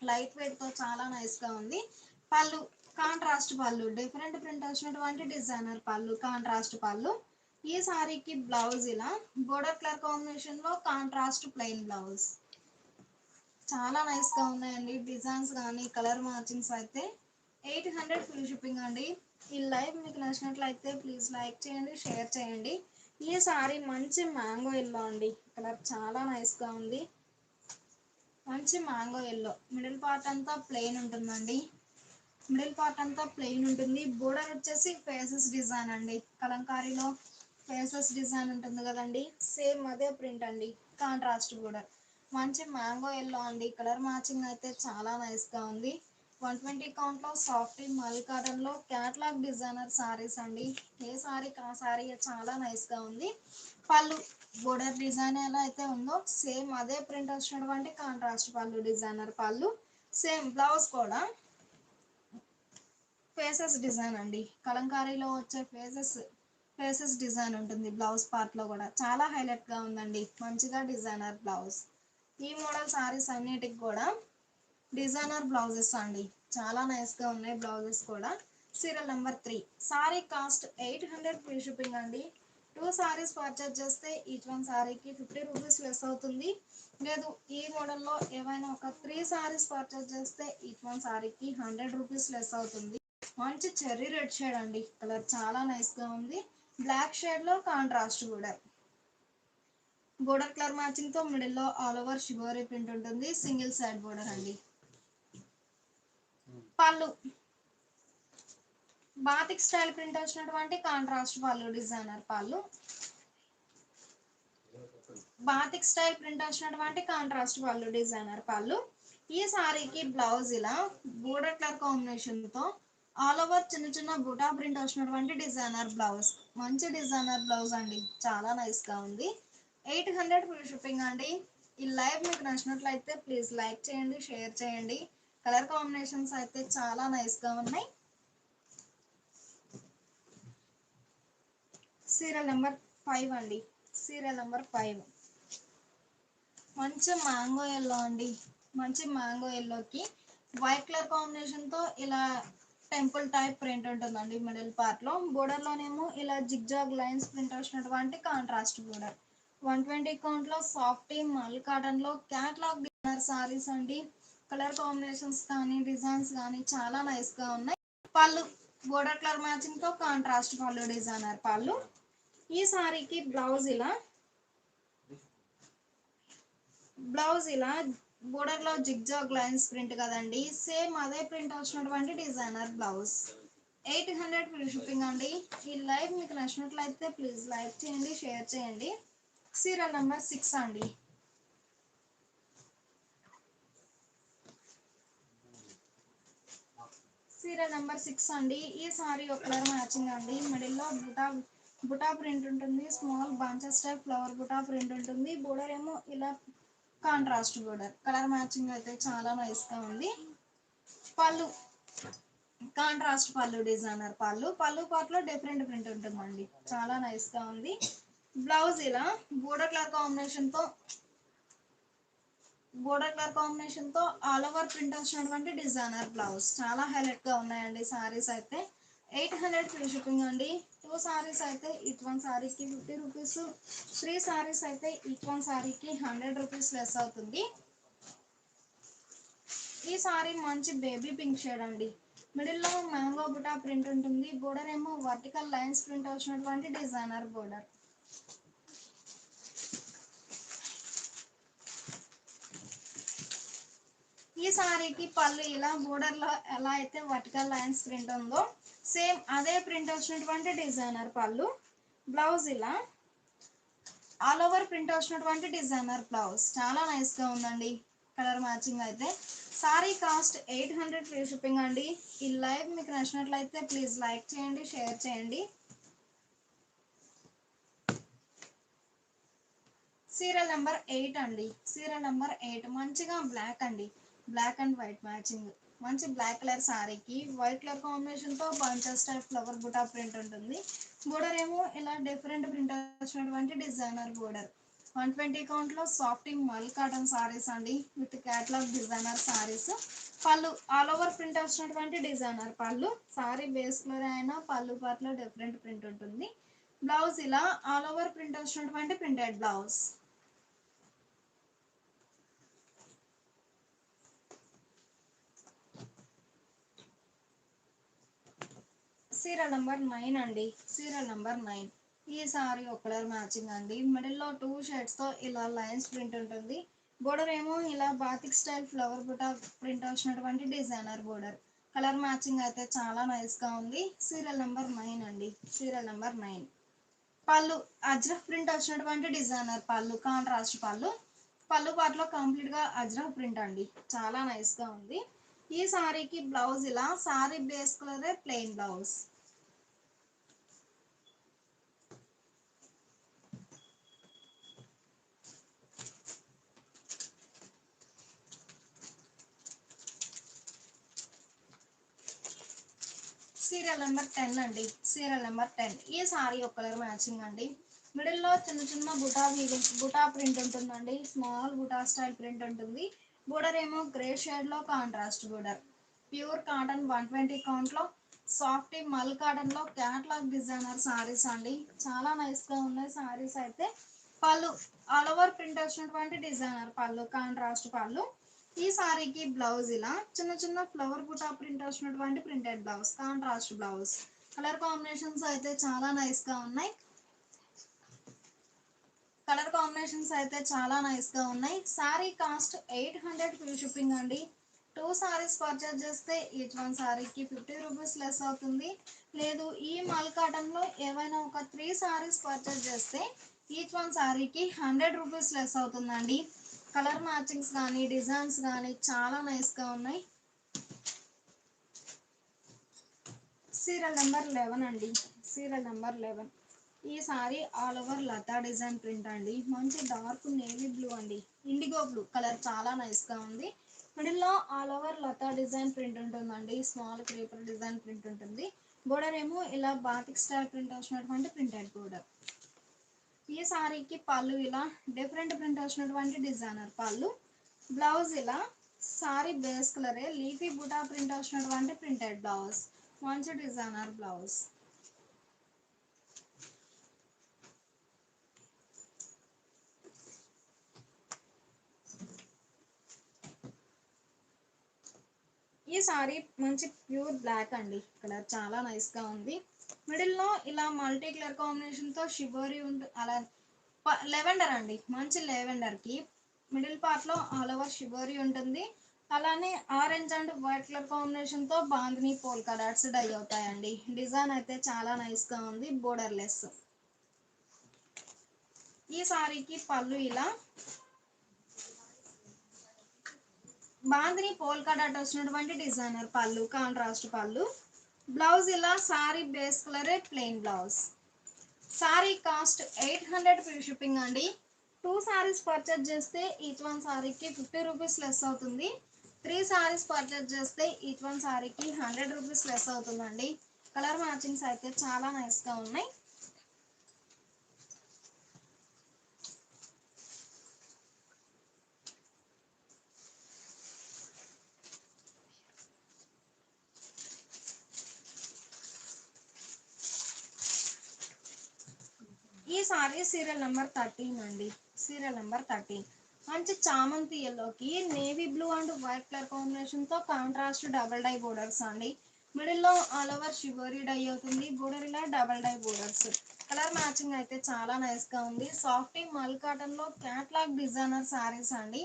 లైట్ వెయిట్ తో చాలా నైస్ గా ఉంది. పళ్ళు కాంట్రాస్ట్ పళ్ళు, డిఫరెంట్ ప్రింట్ వచ్చినటువంటి డిజైనర్ పళ్ళు, కాంట్రాస్ట్ పళ్ళు. ఈ సారీకి బ్లౌజ్ ఇలా బోర్డర్ కలర్ కాంబినేషన్ లో కాంట్రాస్ట్ ప్లెయిన్ బ్లౌజ్. చాలా నైస్ గా ఉన్నాయండి డిజైన్స్ కానీ కలర్ మ్యాచింగ్స్ అయితే. 800 ఫ్రీ షిప్పింగ్ అండి. ఈ లైవ్ మీకు నచ్చినట్లయితే ప్లీజ్ లైక్ చేయండి, షేర్ చేయండి. ఈ సారీ మంచి మ్యాంగో ఎల్లో అండి. కలర్ చాలా నైస్ గా ఉంది. మంచి మ్యాంగో ఎల్లో. మిడిల్ పార్ట్ అంతా ప్లెయిన్ ఉంటుందండి. మిడిల్ పార్ట్ అంతా ప్లెయిన్ ఉంటుంది. బోర్డర్ వచ్చేసి ఫేసెస్ డిజైన్ అండి. కలంకారీలో ఫేసెస్ డిజైన్ ఉంటుంది కదండి, సేమ్ అదే ప్రింట్ అండి. Contrast border. మంచి మ్యాంగో ఎల్లో అండి. కలర్ మ్యాచింగ్ అయితే చాలా నైస్ గా ఉంది. 120 కౌంట్ లో సాఫ్ట్ మల్ కాటన్ లో క్యాట్లాగ్ డిజైనర్ సారీస్ అండి. ఏ సారీకి ఆ సారీ చాలా నైస్ గా ఉంది. పళ్ళు బోర్డర్ డిజైన్ ఎలా అయితే ఉందో సేమ్ అదే ప్రింట్ వచ్చినటువంటి కాంట్రాస్ట్ పళ్ళు, డిజైనర్ పళ్ళు. సేమ్ బ్లౌజ్ కూడా ఫేసెస్ డిజైన్ అండి. కలంకారీలో వచ్చే ఫేసెస్ డిజైన్ ఉంటుంది బ్లౌజ్ పార్ట్ లో కూడా. చాలా హైలైట్ గా ఉందండి. మంచిగా డిజైనర్ బ్లౌజ్. ఈ మోడల్ సారీస్ అన్నిటికి కూడా డిజైనర్ బ్లౌజెస్ అండి. చాలా నైస్ గా ఉన్నాయి బ్లౌజెస్ కూడా. Serial number 3. Sorry cost 800 free shipping అండి. 2 సారీస్ పర్చేజ్ చేస్తే ఈచ్ వన్ సారీకి 50 రూపీస్ లెస్ అవుతుంది. లేదు ఈ మోడల్లో ఏవైనా ఒక 3 సారీస్ పర్చేజ్ చేస్తే ఈచ్ వన్ సారీకి 100 రూపీస్ లెస్ అవుతుంది. మంచి చెర్రీ రెడ్ షేడ్ అండి. కలర్ చాలా నైస్ గా ఉంది. బ్లాక్ షేడ్ లో contrast border. Border colour matching తో మిడిల్ లో ఆల్ ఓవర్ షిబోరి ప్రింట్ ఉంటుంది. సింగిల్ సైడ్ బోర్డర్ అండి. పళ్ళు బాతిక్ స్టైల్ ప్రింట్ వచ్చినటువంటి కాంట్రాస్ట్ పళ్ళు, డిజైనర్ పళ్ళు. బాతిక్ స్టైల్ ప్రింట్ వచ్చినటువంటి కాంట్రాస్ట్ పళ్ళు, డిజైనర్ పళ్ళు. ఈ సారీకి బ్లౌజ్ ఇలా బోర్డర్ కలర్ కాంబినేషన్ తో ఆల్ ఓవర్ చిన్న చిన్న బుటా ప్రింట్ వచ్చినటువంటి డిజైనర్ బ్లౌజ్. మంచి డిజైనర్ బ్లౌజ్ అండి. చాలా నైస్ గా ఉంది. 800 ఫ్రీ షిప్పింగ్ అండి. ఈ లైవ్ మీకు నచ్చినట్లయితే ప్లీజ్ లైక్ చేయండి, షేర్ చేయండి. కలర్ కాంబినేషన్స్ అయితే చాలా నైస్ గా ఉన్నాయి. సీరియల్ నెంబర్ 5 అండి. సీరియల్ నెంబర్ 5 మంచి మ్యాంగో ఎల్లో అండి. మంచి మ్యాంగో ఎల్లోకి వైట్ కలర్ కాంబినేషన్ తో ఇలా టెంపుల్ టైప్ ప్రింట్ ఉంటుందండి మిడిల్ పార్ట్ లో. బోర్డర్ లోనేమో ఇలా జిగ్జాగ్ లైన్స్ ప్రింట్ వచ్చినటువంటి కాంట్రాస్ట్ బోర్డర్. 120 కౌంట్ లో సాఫ్ట్ మల్ కాటన్ లో క్యాట్లాగ్ డిజైనర్ సారీస్ అండి. కలర్ కాంబినేషన్స్ కానీ డిజైన్స్ కానీ చాలా నైస్ గా ఉన్నాయి. పళ్ళు బోర్డర్ కలర్ మ్యాచింగ్ తో కాంట్రాస్ట్ పళ్ళు, డిజైనర్ పళ్ళు. ఈ సారీకి బ్లౌజ్ ఇలా బోర్డర్ లో జిగ్జాగ్ లైన్స్ ప్రింట్ కదండి, సేమ్ అదే ప్రింట్ వచ్చినటువంటి డిజైనర్ బ్లౌజ్. 800 ఫ్రీ షిప్పింగ్ అండి. ఈ లైవ్ మీకు నచ్చినట్లయితే ప్లీజ్ లైక్ చేయండి, షేర్ చేయండి. సీరియల్ నెంబర్ 6 అండి. సీరియల్ నెంబర్ 6 అండి. ఈ సారీ ఒక కలర్ మ్యాచింగ్ అండి. మిడిల్ లో బుటా ప్రింట్ ఉంటుంది. Small bunches type flower buta print ఉంటుంది. బోర్డర్ ఏమో ఇలా కాంట్రాస్ట్ బోర్డర్. కలర్ మ్యాచింగ్ అయితే చాలా నైస్ గా ఉంది. పళ్ళు కాంట్రాస్ట్ పళ్ళు, డిజైనర్ పళ్ళు. పళ్ళు పార్ట్ లో డిఫరెంట్ ప్రింట్ ఉంటుందండి. చాలా నైస్ గా ఉంది. బ్లౌజ్ ఇలా బోర్డర్ కలర్ కాంబినేషన్ తో ఆల్ ఓవర్ ప్రింట్ వచ్చినటువంటి డిజైనర్ బ్లౌజ్. చాలా హైలైట్ గా ఉన్నాయండి సారీస్ అయితే. 800 ఫ్రీ షిప్పింగ్ అండి. 2 సారీస్ అయితే ఈచ్ వన్ సారీకి 50 రూపీస్. 3 సారీస్ అయితే ఈచ్ వన్ సారీకి 100 రూపీస్ లెస్ అవుతుంది. ఈ సారీ మంచి బేబీ పింక్ షేడ్ అండి. మిడిల్లో మ్యాంగో బుటా ప్రింట్ ఉంటుంది. బోర్డర్ ఏమో వర్టికల్ లైన్స్ ప్రింట్ వచ్చినటువంటి డిజైనర్ బోర్డర్. ఈ సారీకి పళ్ళు ఇలా బోర్డర్ లో ఎలా అయితే వర్టికల్ లైన్స్ ప్రింట్ ఉందో సేమ్ అదే ప్రింట్ వచ్చినటువంటి డిజైనర్ పళ్ళు. బ్లౌజ్ ఇలా ఆల్ ఓవర్ ప్రింట్ వచ్చినటువంటి డిజైనర్ బ్లౌజ్. చాలా నైస్ గా ఉందండి. కలర్ మ్యాచింగ్ అయితే. సారీ కాస్ట్ 800 ఫ్రీ షిప్పింగ్ అండి. ఈ లైవ్ మీకు నచ్చినట్లయితే ప్లీజ్ లైక్ చేయండి, షేర్ చేయండి. సీరియల్ నెంబర్ 8 అండి. సీరియల్ నెంబర్ 8 మంచిగా బ్లాక్ అండి. Black and white matching. మంచి బ్లాక్ కలర్ సారీకి వైట్ కలర్ కాంబినేషన్ తో bunches type flower buta print ఉంటుంది. బోర్డర్ ఏమో ఇలా డిఫరెంట్ ప్రింట్ వచ్చినటువంటి డిజైనర్ బోర్డర్. 120 కౌంట్ లో సాఫ్టింగ్ మల్ కాటన్ సారీస్ అండి విత్ క్యాట్లాగ్ డిజైనర్ సారీస్. పళ్ళు ఆల్ ఓవర్ ప్రింట్ వచ్చినటువంటి డిజైనర్ పళ్ళు. సారీ బేస్ కలర్ అయినా పళ్ళు పార్ట్ లో డిఫరెంట్ ప్రింట్ ఉంటుంది. బ్లౌజ్ ఇలా ఆల్ ఓవర్ ప్రింట్ వచ్చినటువంటి ప్రింటెడ్ బ్లౌజ్. సీరియల్ నెంబర్ 9 అండి. Serial number 9. ఈ సారీ ఒక కలర్ మ్యాచింగ్ అండి. మిడిల్లో 2 షేడ్స్ తో ఇలా లైన్స్ ప్రింట్ ఉంటుంది. బోర్డర్ ఏమో ఇలా batik style flower buta print వచ్చినటువంటి డిజైనర్ బోర్డర్. కలర్ మ్యాచింగ్ అయితే చాలా నైస్ గా ఉంది. సీరియల్ నెంబర్ 9 అండి. Serial number 9. Pallu ajrakh print వచ్చినటువంటి డిజైనర్ పళ్ళు, కాంట్రాస్ట్ పళ్ళు. పళ్ళు పాటలో కంప్లీట్ గా అజ్రఫ్ ప్రింట్ అండి. చాలా నైస్ గా ఉంది. ఈ సారీకి బ్లౌజ్ ఇలా సారీ బేస్ కలరే ప్లెయిన్ బ్లౌజ్. సీరియల్ నెంబర్ 10 అండి. Serial number 10. ఈ సారీ ఒక కలర్ మ్యాచింగ్ అండి. మిడిల్ లో చిన్న చిన్న బుటా ప్రింట్ ఉంటుందండి. స్మాల్ బుటా స్టైల్ ప్రింట్ ఉంటుంది. బోర్డర్ ఏమో గ్రే షేడ్ లో contrast border. Pure cotton 120 count లో సాఫ్ట్ మల్ కాటన్ లో క్యాట్లాగ్ డిజైనర్ సారీస్ అండి. చాలా నైస్ గా ఉన్నాయి సారీస్ అయితే. పళ్ళు ఆల్ ఓవర్ ప్రింట్ వచ్చినటువంటి డిజైనర్ పళ్ళు, కాంట్రాస్ట్ పళ్ళు. ఈ సారీకి బ్లౌజ్ ఇలా చిన్న చిన్న ఫ్లవర్ బుటా ప్రింట్ వచ్చినటువంటి printed blouse, contrast blouse. Colour combinations అయితే చాలా నైస్ గా ఉన్నాయి. కలర్ కాంబినేషన్స్ అయితే చాలా నైస్ గా ఉన్నాయి. సారీ కాస్ట్ 800 ఫ్రీ షిప్పింగ్ అండి. 2 సారీస్ పర్చేస్ చేస్తే ఈచ్ వన్ సారీకి 50 రూపీస్ లెస్ అవుతుంది. లేదు ఈ మల్ కాటన్ లో ఏవైనా ఒక 3 సారీస్ పర్చేస్ చేస్తే ఈచ్ వన్ సారీకి 100 రూపీస్ లెస్ అవుతుందండి. కలర్ మ్యాచింగ్స్ కానీ డిజైన్స్ కానీ చాలా నైస్ గా ఉన్నాయి. సీరియల్ నెంబర్ 11 అండి. Serial number 11. ఈ సారీ ఆల్ ఓవర్ లతా డిజైన్ ప్రింట్ అండి. మంచి డార్క్ నేవీ బ్లూ అండి, ఇండిగో బ్లూ కలర్ చాలా నైస్ గా ఉంది. మిడిల్ లో ఆల్ ఓవర్ లతా డిజైన్ ప్రింట్ ఉంటుందండి. స్మాల్ క్రీపర్ డిజైన్ ప్రింట్ ఉంటుంది. బోర్డర్ ఏమో ఇలా బాతిక్ స్టైల్ ప్రింట్ వచ్చినటువంటి ప్రింటెడ్ బోర్డర్. ఈ సారీకి పళ్ళు ఇలా డిఫరెంట్ ప్రింట్ వచ్చినటువంటి డిజైనర్ పళ్ళు. బ్లౌజ్ ఇలా సారీ బేస్ కలరే లీఫీ బుటా ప్రింట్ వచ్చినటువంటి ప్రింటెడ్ బ్లౌజ్. మంచి డిజైనర్ బ్లౌజ్. ఈ సారీ మంచి ప్యూర్ బ్లాక్ అండి. కలర్ చాలా నైస్ గా ఉంది. మిడిల్ లో ఇలా మల్టీ కలర్ కాంబినేషన్ తో షిబోరి అలా లెవెండర్ అండి. మంచి లెవెండర్ కి మిడిల్ పార్ట్ లో ఆల్ ఓవర్ షిబోరి ఉంటుంది. అలానే orange and white colour combination తో బాందిని పోల్కా డాట్స్ డై అవుతాయండి. డిజైన్ అయితే చాలా నైస్ గా ఉంది. Border less. ఈ సారీకి పళ్ళు ఇలా బాందిని పోల్కా డాట్ వచ్చినటువంటి డిజైనర్ పళ్ళు, కాంట్రాస్ట్ పళ్ళు. బ్లౌజ్ ఇలా సారీ బేస్ కలరే plain blouse. Sorry cost 800 free shipping అండి. 2 సారీస్ పర్చేజ్ చేస్తే ఈచ్ వన్ సారీకి 50 రూపీస్ లెస్ అవుతుంది. 3 సారీస్ పర్చేజ్ చేస్తే ఈచ్ వన్ సారీకి 100 రూపీస్ లెస్ అవుతుందండి. కలర్ మ్యాచింగ్స్ అయితే చాలా నైస్ గా ఉన్నాయి. ఈ సారీ సీరియల్ నెంబర్ 13 అండి. Serial number 13. మంచి చామంతి ఎల్లోకి navy blue and white colour combination తో కాంట్రాస్ట్ డబుల్ డై బోర్డర్స్ అండి. మిడిల్లో ఆల్ ఓవర్ షివరీ డై అవుతుంది. బోర్డర్ ఇలా double die borders. Colour matching అయితే చాలా నైస్ గా ఉంది. సాఫ్టీ మల్ కాటన్ లో క్యాట్లాగ్ డిజైనర్ సారీస్ అండి.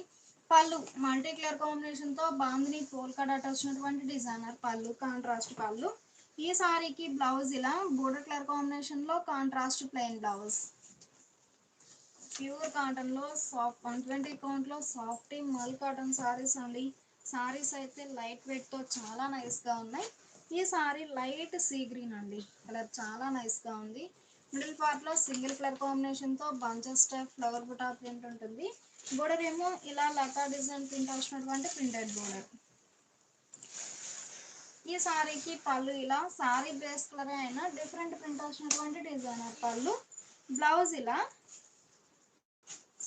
పళ్ళు మల్టీ కలర్ కాంబినేషన్ తో బాందిని పోల్కా డాట్ వచ్చినటువంటి డిజైనర్ పళ్ళు, కాంట్రాస్ట్ పళ్ళు. ఈ సారీకి బ్లౌజ్ ఇలా బోర్డర్ కలర్ కాంబినేషన్ లో contrast plain blouse. Pure cotton లో సాఫ్ట్ 120 కౌంట్ లో సాఫ్ట్ మల్ కాటన్ సారీస్ అండి. సారీస్ అయితే లైట్ వెయిట్ తో చాలా నైస్ గా ఉన్నాయి. ఈ సారీ లైట్ సీ గ్రీన్ అండి, కలర్ చాలా నైస్ గా ఉంది. మిడిల్ పార్ట్ లో సింగిల్ కలర్ కాంబినేషన్ తో bunches type flower buta print ఉంటుంది. బోర్డర్ ఏమో ఇలా లతా డిజైన్ ప్రింట్ వచ్చినటువంటి ప్రింటెడ్ బోర్డర్. ఈ సారీకి పళ్ళు ఇలా సారీ బేస్ కలర్ అయినా డిఫరెంట్ ప్రింట్ వచ్చినటువంటి డిజైనర్ పళ్ళు. బ్లౌజ్ ఇలా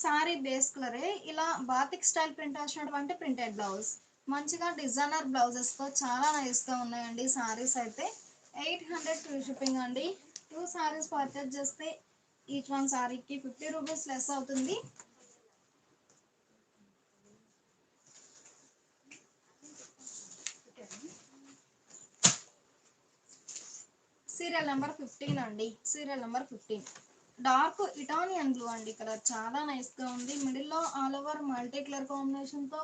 సారీ బేస్ కలరే ఇలా బాతిక్ స్టైల్ ప్రింట్ వచ్చినటువంటి ప్రింటెడ్ బ్లౌజ్. మంచిగా డిజైనర్ బ్లౌజెస్ తో చాలా నైస్ గా ఉన్నాయండి సారీస్ అయితే. 800 ఫ్రీ షిప్పింగ్ అండి. 2 సారీస్ పర్చేజ్ చేస్తే ఈచ్ వన్ సారీకి 50 రూపీస్ లెస్ అవుతుంది. సీరియల్ నెంబర్ 15 అండి. Serial number 15 dark Italian blue అండి, కలర్ చాలా నైస్ గా ఉంది. మిడిల్ లో all over multi colour combination తో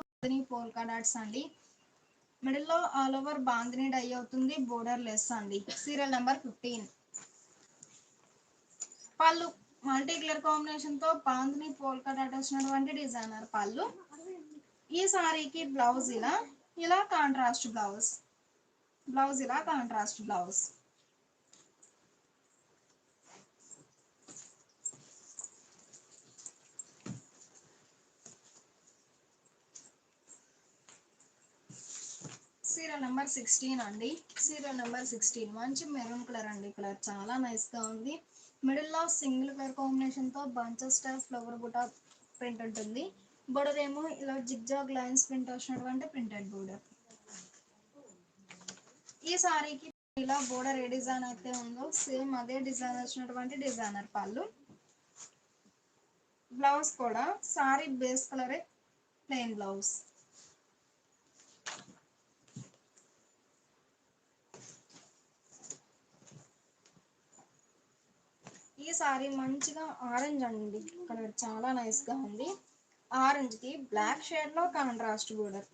పోల్కా డాట్స్ అండి. మిడిల్ లో ఆల్ ఓవర్ బాందిని డై అవుతుంది. బోర్డర్ లెస్ అండి. సీరియల్ నెంబర్ 15 పళ్ళు మల్టీ కలర్ కాంబినేషన్ తో బాందిని పోల్కా డాట్ వచ్చినటువంటి డిజైనర్ పళ్ళు. ఈ సారీకి బ్లౌజ్ ఇలా కాంట్రాస్ట్ బ్లౌజ్. బ్లౌజ్ ఇలా కాంట్రాస్ట్ బ్లౌజ్. సీరియల్ నెంబర్ 16 అండి. సీరియల్ నెంబర్ 16 మంచి మెరూన్ కలర్ అండి, కలర్ చాలా నైస్ గా ఉంది. మిడిల్ లో సింగిల్ కలర్ కాంబినేషన్ తో bunches style flower buta print ఉంటుంది. బోర్డర్ ఏమో ఇలా జిగ్జాగ్ లైన్స్ ప్రింట్ వచ్చినటువంటి ప్రింటెడ్ బోర్డర్. ఈ సారీకి ఇలా బోర్డర్ ఏ డిజైన్ అయితే ఉందో సేమ్ అదే డిజైన్ వచ్చినటువంటి డిజైనర్ పళ్ళు. బ్లౌజ్ కూడా సారీ బేస్ కలరే ప్లెయిన్ బ్లౌజ్. ఈ సారీ మంచిగా ఆరెంజ్ అండి, కలర్ చాలా నైస్ గా ఉంది. ఆరెంజ్ కి బ్లాక్ షేడ్ లో కాంట్రాస్ట్ బోర్డర్.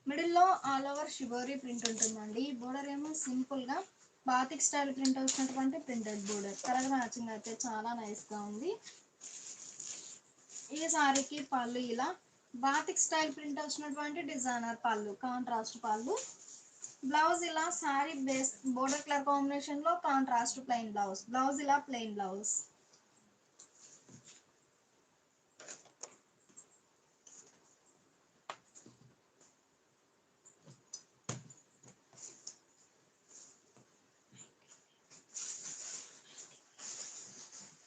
మిడిల్ లో ఆల్ ఓవర్ షిబోరీ ప్రింట్ ఉంటుందండి. బోర్డర్ ఏమో సింపుల్ గా బాతిక్ స్టైల్ ప్రింట్ వచ్చినటువంటి ప్రింటెడ్ బోర్డర్. కలర్ మ్యాచింగ్ అయితే చాలా నైస్ గా ఉంది. ఈ సారీకి పళ్ళు ఇలా బాతిక్ స్టైల్ ప్రింట్ వచ్చినటువంటి డిజైనర్ పళ్ళు, కాంట్రాస్ట్ పళ్ళు. బ్లౌజ్ ఇలా sari base border colour combination లో కాంట్రాస్ట్ ప్లెయిన్ బ్లౌజ్. బ్లౌజ్ ఇలా ప్లెయిన్ బ్లౌజ్.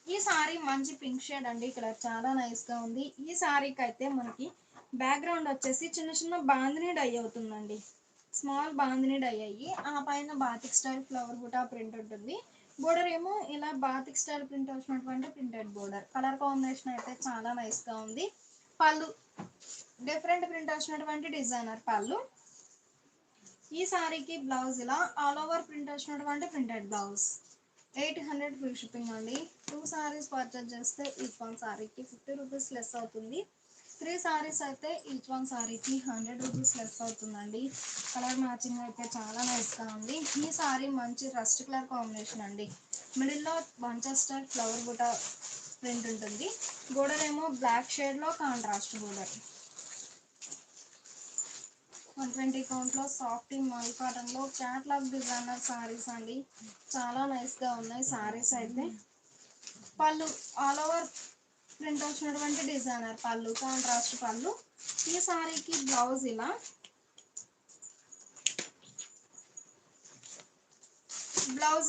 ఈ సారీ మంచి పింక్ షేడ్ అండి, కలర్ చాలా నైస్ గా ఉంది. ఈ సారీకి అయితే మనకి బ్యాక్గ్రౌండ్ వచ్చేసి చిన్న చిన్న బాందిని డై అవుతుందండి. స్మాల్ బాందిని డై అయ్యి ఆ పైన batik style flower buta print ఉంటుంది. బోర్డర్ ఏమో ఇలా బాతిక్ స్టైల్ ప్రింట్ వచ్చినటువంటి ప్రింటెడ్ బోర్డర్. కలర్ కాంబినేషన్ అయితే చాలా నైస్ గా ఉంది. పళ్ళు డిఫరెంట్ ప్రింట్ వచ్చినటువంటి డిజైనర్ పళ్ళు. ఈ సారీకి బ్లౌజ్ ఇలా ఆల్ ఓవర్ ప్రింట్ వచ్చినటువంటి ప్రింటెడ్ బ్లౌజ్. 800 ఫ్రీ షిప్పింగ్ అండి. 2 సారీస్ పర్చేజ్ చేస్తే ఈచ్ వన్ సారీకి 50 రూపీస్ లెస్ అవుతుంది. 3 సారీస్ అయితే ఈచ్ వన్ సారీకి 100 రూపీస్ లెస్ అవుతుందండి. కలర్ మ్యాచింగ్ అయితే చాలా నైస్ గా ఉంది. ఈ సారీ మంచి రస్ట్ కలర్ కాంబినేషన్ అండి. మిడిల్ లో bunches style flower buta print ఉంటుంది. బోర్డర్ ఏమో బ్లాక్ షేడ్ లో కాంట్రాస్ట్ బోర్డర్. 120 కౌంట్ లో సాఫ్ట్ మల్ కాటన్ లో క్యాట్లాగ్ డిజైనర్ సారీస్ అండి. చాలా నైస్ గా ఉన్నాయి సారీస్ అయితే. పళ్ళు ఆల్ ఓవర్ ప్రింట్ వచ్చినటువంటి డిజైనర్ పళ్ళు, కాంట్రాస్ట్ పళ్ళు. ఈ సారీకి బ్లౌజ్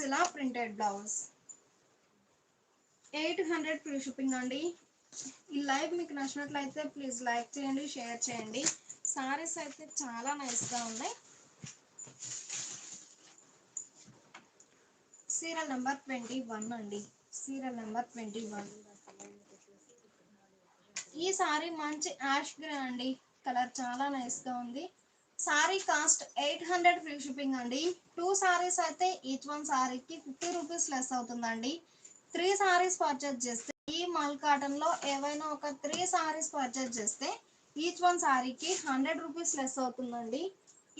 ఇలా ప్రింటెడ్ బ్లౌజ్. 800 ఫ్రీ షిప్పింగ్ అండి. ఈ లైవ్ మీకు నచ్చినట్లయితే ప్లీజ్ లైక్ చేయండి, షేర్ చేయండి. సారీస్ అయితే చాలా నైస్ గా ఉన్నాయి. సీరియల్ నెంబర్ 21 అండి. సీరియల్ నెంబర్ 21 ఈ సారీ మంచి యాష్ గ్రే అండి, కలర్ చాలా నైస్ గా ఉంది. సారీ కాస్ట్ 800 ఫ్రీ షిప్పింగ్ అండి. 2 సారీస్ అయితే ఈచ్ వన్ సారీకి 50 రూపీస్ లెస్ అవుతుందండి. 3 సారీస్ పర్చేజ్ చేస్తే ఈ మల్ కాటన్లో ఏవైనా ఒక 3 సారీస్ పర్చేజ్ చేస్తే ఈచ్ వన్ సారీకి 100 రూపీస్ లెస్ అవుతుందండి.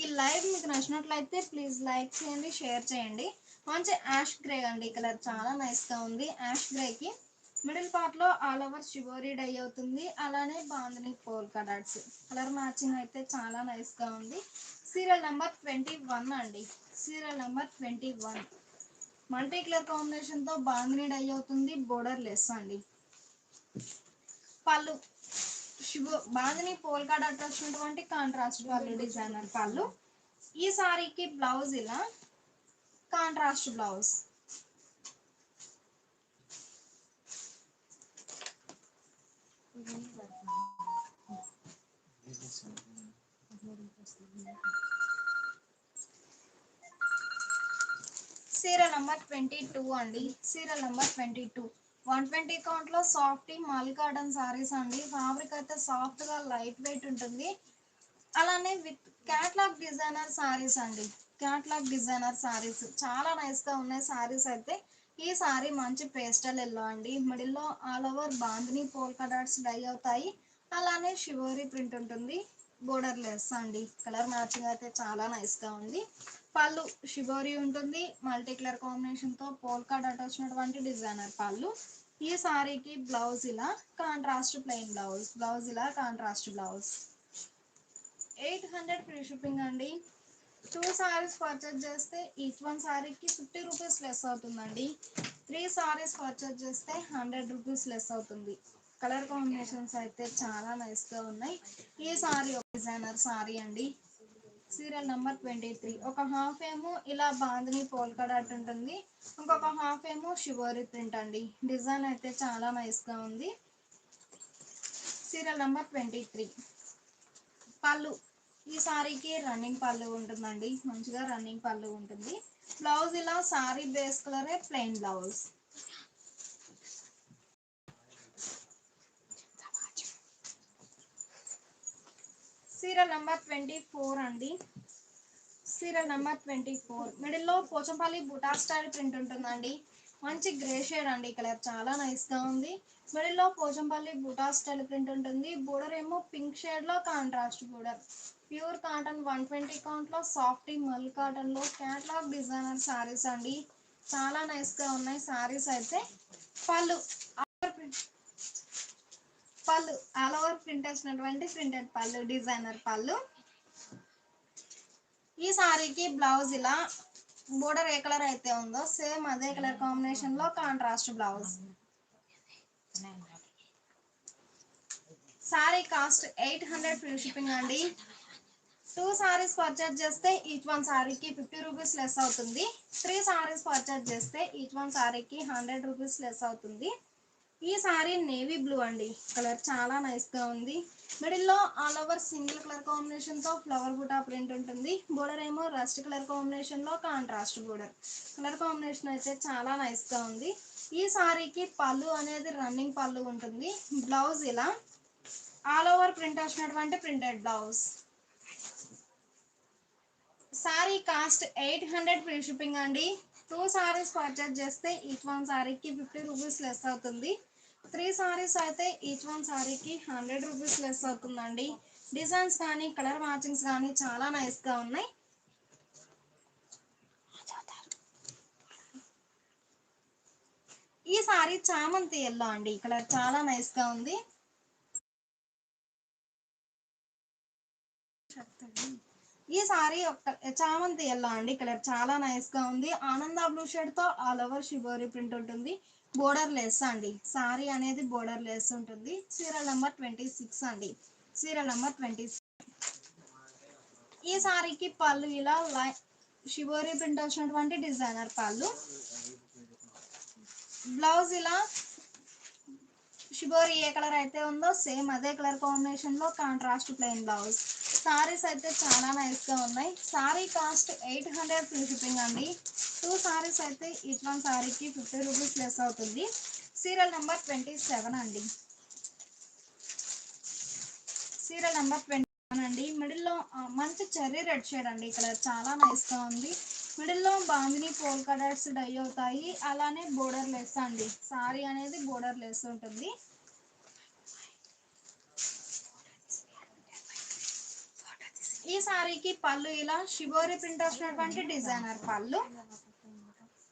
ఈ లైవ్ మీకు నచ్చినట్లయితే ప్లీజ్ లైక్ చేయండి, షేర్ చేయండి. మంచి యాష్ గ్రే అండి, కలర్ చాలా నైస్గా ఉంది. యాష్ గ్రేకి మిడిల్ పార్ట్ లో ఆల్ ఓవర్ షిబోరీ డై అవుతుంది. అలానే bandhani polka dots colour matching అయితే చాలా నైస్ గా ఉంది. సీరియల్ నెంబర్ 21 అండి. Serial number 21 multi colour combination తో బాందిని డై అవుతుంది. బోర్డర్ లెస్ అండి. పళ్ళు బాందిని పోల్కా డాట్ వచ్చినటువంటి కాంట్రాస్ట్ పళ్ళు, డిజైనర్ పళ్ళు. ఈ సారీకి బ్లౌజ్ ఇలా కాంట్రాస్ట్ బ్లౌజ్. సీరియల్ నెంబర్ 22 అండి. సీరియల్ నెంబర్ 22 120 కౌంట్ లో సాఫ్ట్ మల్ కాటన్ సారీస్ అండి. ఫ్యాబ్రిక్ అయితే సాఫ్ట్ గా లైట్ వెయిట్ ఉంటుంది. అలానే విత్ క్యాట్లాగ్ డిజైనర్ సారీస్ అండి. క్యాట్లాగ్ డిజైనర్ సారీస్ చాలా నైస్ గా ఉన్నాయి సారీస్ అయితే. ఈ సారీ మంచి పేస్టల్ ఎల్లో అండి. మిడిల్ లో all over bandhani polka dots dye అవుతాయి. అలానే షివోరీ ప్రింట్ ఉంటుంది. బోర్డర్ లెస్ అండి. కలర్ మ్యాచింగ్ అయితే చాలా నైస్ గా ఉంది. పళ్ళు షిబోరీ ఉంటుంది. మల్టీ కలర్ కాంబినేషన్ తో పోల్కా డాట్ వచ్చినటువంటి డిజైనర్ పళ్ళు. ఈ సారీకి బ్లౌజ్ ఇలా కాంట్రాస్ట్ ప్లెయిన్ బ్లౌజ్. బ్లౌజ్ ఇలా కాంట్రాస్ట్ బ్లౌజ్. 800 ఫ్రీ షిప్పింగ్ అండి. 2 సారీస్ పర్చేజ్ చేస్తే ఈచ్ వన్ సారీకి 50 రూపీస్ లెస్ అవుతుందండి. 3 సారీస్ పర్చేజ్ చేస్తే 100 రూపీస్ లెస్ అవుతుంది. కలర్ కాంబినేషన్స్ అయితే చాలా నైస్ గా ఉన్నాయి. ఈ సారీ ఒక డిజైనర్ సారీ అండి. సీరియల్ నెంబర్ 23 ఒక హాఫ్ ఏమో ఇలా బాందిని పోల్కా డాట్ ఉంటుంది. ఇంకొక హాఫ్ ఏమో షివోరీ ప్రింట్ అండి. డిజైన్ అయితే చాలా నైస్ గా ఉంది. సీరియల్ నెంబర్ 23 పళ్ళు ఈ సారీకి రన్నింగ్ పళ్ళు ఉంటుందండి. మంచిగా రన్నింగ్ పళ్ళు ఉంటుంది. బ్లౌజ్ ఇలా సారీ బేస్ కలరే ప్లెయిన్ బ్లౌజ్. సీరియల్ నెంబర్ 24 అండి. సీరియల్ నెంబర్ 24 మిడిల్ లో పోచంపల్లి బుటా స్టైల్ ప్రింట్ ఉంటుందండి. మంచి గ్రే షేడ్ అండి. కలర్ చాలా నైస్ గా ఉంది. మిడిల్ లో పోచంపల్లి బుటా స్టైల్ ప్రింట్ ఉంటుంది. బోర్డర్ ఏమో పింక్ షేడ్ లో contrast border. Pure cotton 120 count లో సాఫ్ట్ మల్ కాటన్ లో క్యాట్లాగ్ డిజైనర్ సారీస్ అండి. చాలా నైస్ గా ఉన్నాయి సారీస్ అయితే. పళ్ళు పళ్ళు ఆల్ ఓవర్ ప్రింట్ వచ్చినటువంటి ప్రింటెడ్ పళ్ళు, డిజైనర్ పళ్ళు. ఈ సారీకి బ్లౌజ్ ఇలా బోర్డర్ ఏ కలర్ అయితే ఉందో సేమ్ అదే కలర్ కాంబినేషన్ లో contrast blouse. Sorry cost 800 free shipping అండి. 2 సారీస్ పర్చేజ్ చేస్తే ఈచ్ వన్ సారీకి 50 రూపీస్ లెస్ అవుతుంది. 3 సారీస్ పర్చేజ్ చేస్తే ఈచ్ వన్ సారీకి 100 రూపీస్ లెస్ అవుతుంది. ఈ సారీ నేవీ బ్లూ అండి. కలర్ చాలా నైస్ గా ఉంది. మిడిల్ లో all over single colour combination తో ఫ్లవర్ బుటా ప్రింట్ ఉంటుంది. బోర్డర్ ఏమో రస్ట్ కలర్ కాంబినేషన్ లో కాంట్రాస్ట్ బోర్డర్. కలర్ కాంబినేషన్ అయితే చాలా నైస్ గా ఉంది. ఈ సారీకి పళ్ళు అనేది రన్నింగ్ పళ్ళు ఉంటుంది. బ్లౌజ్ ఇలా ఆల్ ఓవర్ ప్రింట్ వచ్చినటువంటి printed blouse. Sorry cost 800 free shipping అండి. 2 సారీస్ పర్చేజ్ చేస్తే ఈచ్ వన్ సారీకి 50 రూపీస్ లెస్ అవుతుంది. 3 సారీస్ అయితే ఈచ్ వన్ సారీకి 100 రూపీస్ లెస్ అవుతుందండి. డిజైన్స్ కానీ కలర్ మ్యాచింగ్స్ కానీ చాలా నైస్ గా ఉన్నాయి. ఈ సారీ చామంతి ఎల్లో అండి. కలర్ చాలా నైస్ గా ఉంది. ఈ సారీ ఒక చామంతి ఎల్లో అండి. కలర్ చాలా నైస్ గా ఉంది. ఆనంద బ్లూ షేడ్ తో ఆల్ ఓవర్ షిబోరీ ప్రింట్ ఉంటుంది. బోర్డర్ లెస్ అండి. సారీ అనేది బోర్డర్ లెస్ ఉంటుంది. సీరియల్ నెంబర్ 26 అండి. సీరియల్ నెంబర్ 26 ఈ సారీకి పళ్ళు ఇలా షిబోరీ ప్రింట్ వచ్చినటువంటి డిజైనర్ పళ్ళు. బ్లౌజ్ ఇలా షిబోరీ ఏ కలర్ అయితే ఉందో సేమ్ అదే కలర్ కాంబినేషన్ లో కాంట్రాస్ట్ ప్లెయిన్ బ్లౌజ్. సారీస్ అయితే చాలా నైస్ గా ఉన్నాయి. సారీ కాస్ట్ 800 ఫ్రీ షిప్పింగ్ అండి. 2 సారీస్ అయితే ఈచ్ వన్ సారీకి 50 రూపీస్ లెస్ అవుతుంది. సీరియల్ నెంబర్ 27 అండి. సీరియల్ నెంబర్ 20 అవునండి. మిడిల్‌లో మంచి చెర్రీ రెడ్ షేడ్ అండి. కలర్ చాలా నైస్‌గా ఉంది. మిడిల్‌లో బాందిని పోల్కా డాట్స్ డై అవుతాయి. అలానే బోర్డర్ లెస్ అండి. సారీ అనేది బోర్డర్ లెస్ ఉంటుంది. ఈ సారీకి పళ్ళు ఇలా షిబోరి ప్రింట్ వచ్చినటువంటి డిజైనర్ పళ్ళు.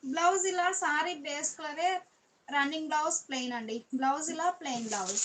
బ్లౌజ్ ఇలా సారీ బేస్ కలరే రన్నింగ్ బ్లౌజ్ ప్లెయిన్ అండి. బ్లౌజ్ ఇలా ప్లెయిన్ బ్లౌజ్.